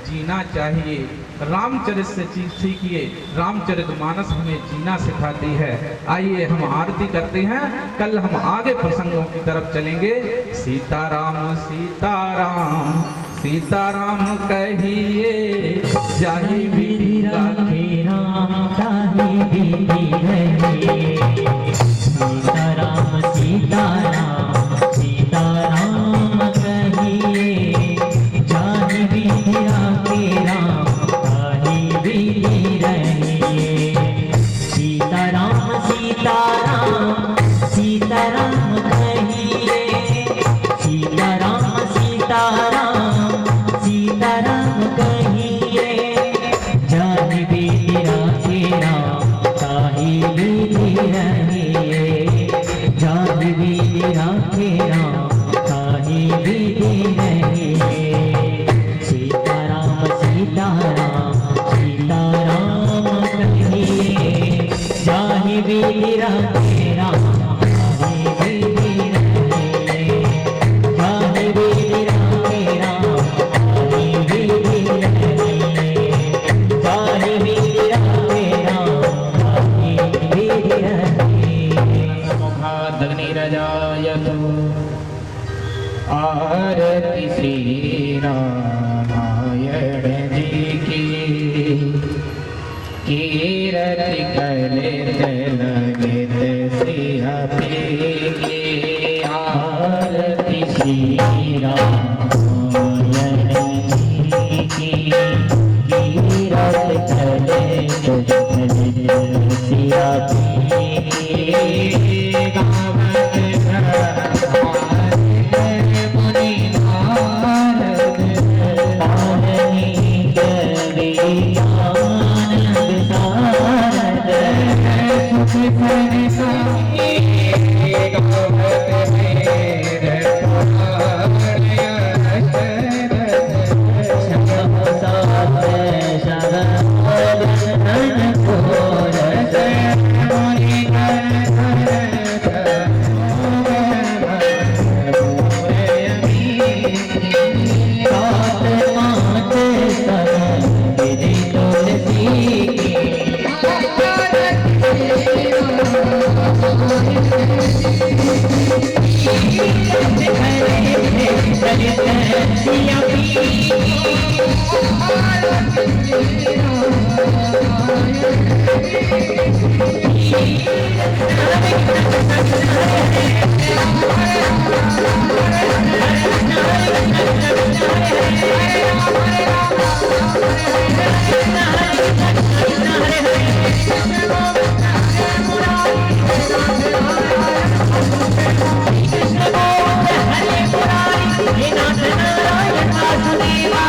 जीना चाहिए। रामचरित से सीखिए। रामचरितमानस हमें जीना सिखाती है। आइए हम आरती करते हैं, कल हम आगे प्रसंगों की तरफ चलेंगे। सीताराम सीताराम सीताराम कहिए, जाहि विधि राखे राम ताहि विधि रहिए। सीताराम सीताराम सीताराम कहिए, जाहि विधि राखे राम ताहि विधि रहिए। सीताराम सीताराम सीताराम कहिए, सीताराम सीताराम सीताराम कहिए, जाहि विधि राखे राम ताहि विधि रहिए। जाहि विधि राखे राम ताहि विधि रहिए। सीताराम सीताराम सीताराम कहिए, जाहि विधि राखे राम ताहि विधि रहिए। जाहि विधि राखे राम ताहि विधि रहिए। जाहि विधि राखे राम ताहि विधि रहिए। मुखादग्निरजायतु आरती श्री रामायण जी की। कीरति कलित लगित सिंह पी। आरती श्री रामायण जी की। कीरति कलित लगित सिंह पी। गावत मुनि नारद पारनी कवियानंद सारद। सुख सनसाई गावत मेरे पुराण शरद। शब साथ शबद धन घोरत। मुनि हरे मुरारी हे नाथ नारायण वासुदेवा।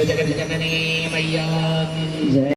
जगत जननी मैया की जय।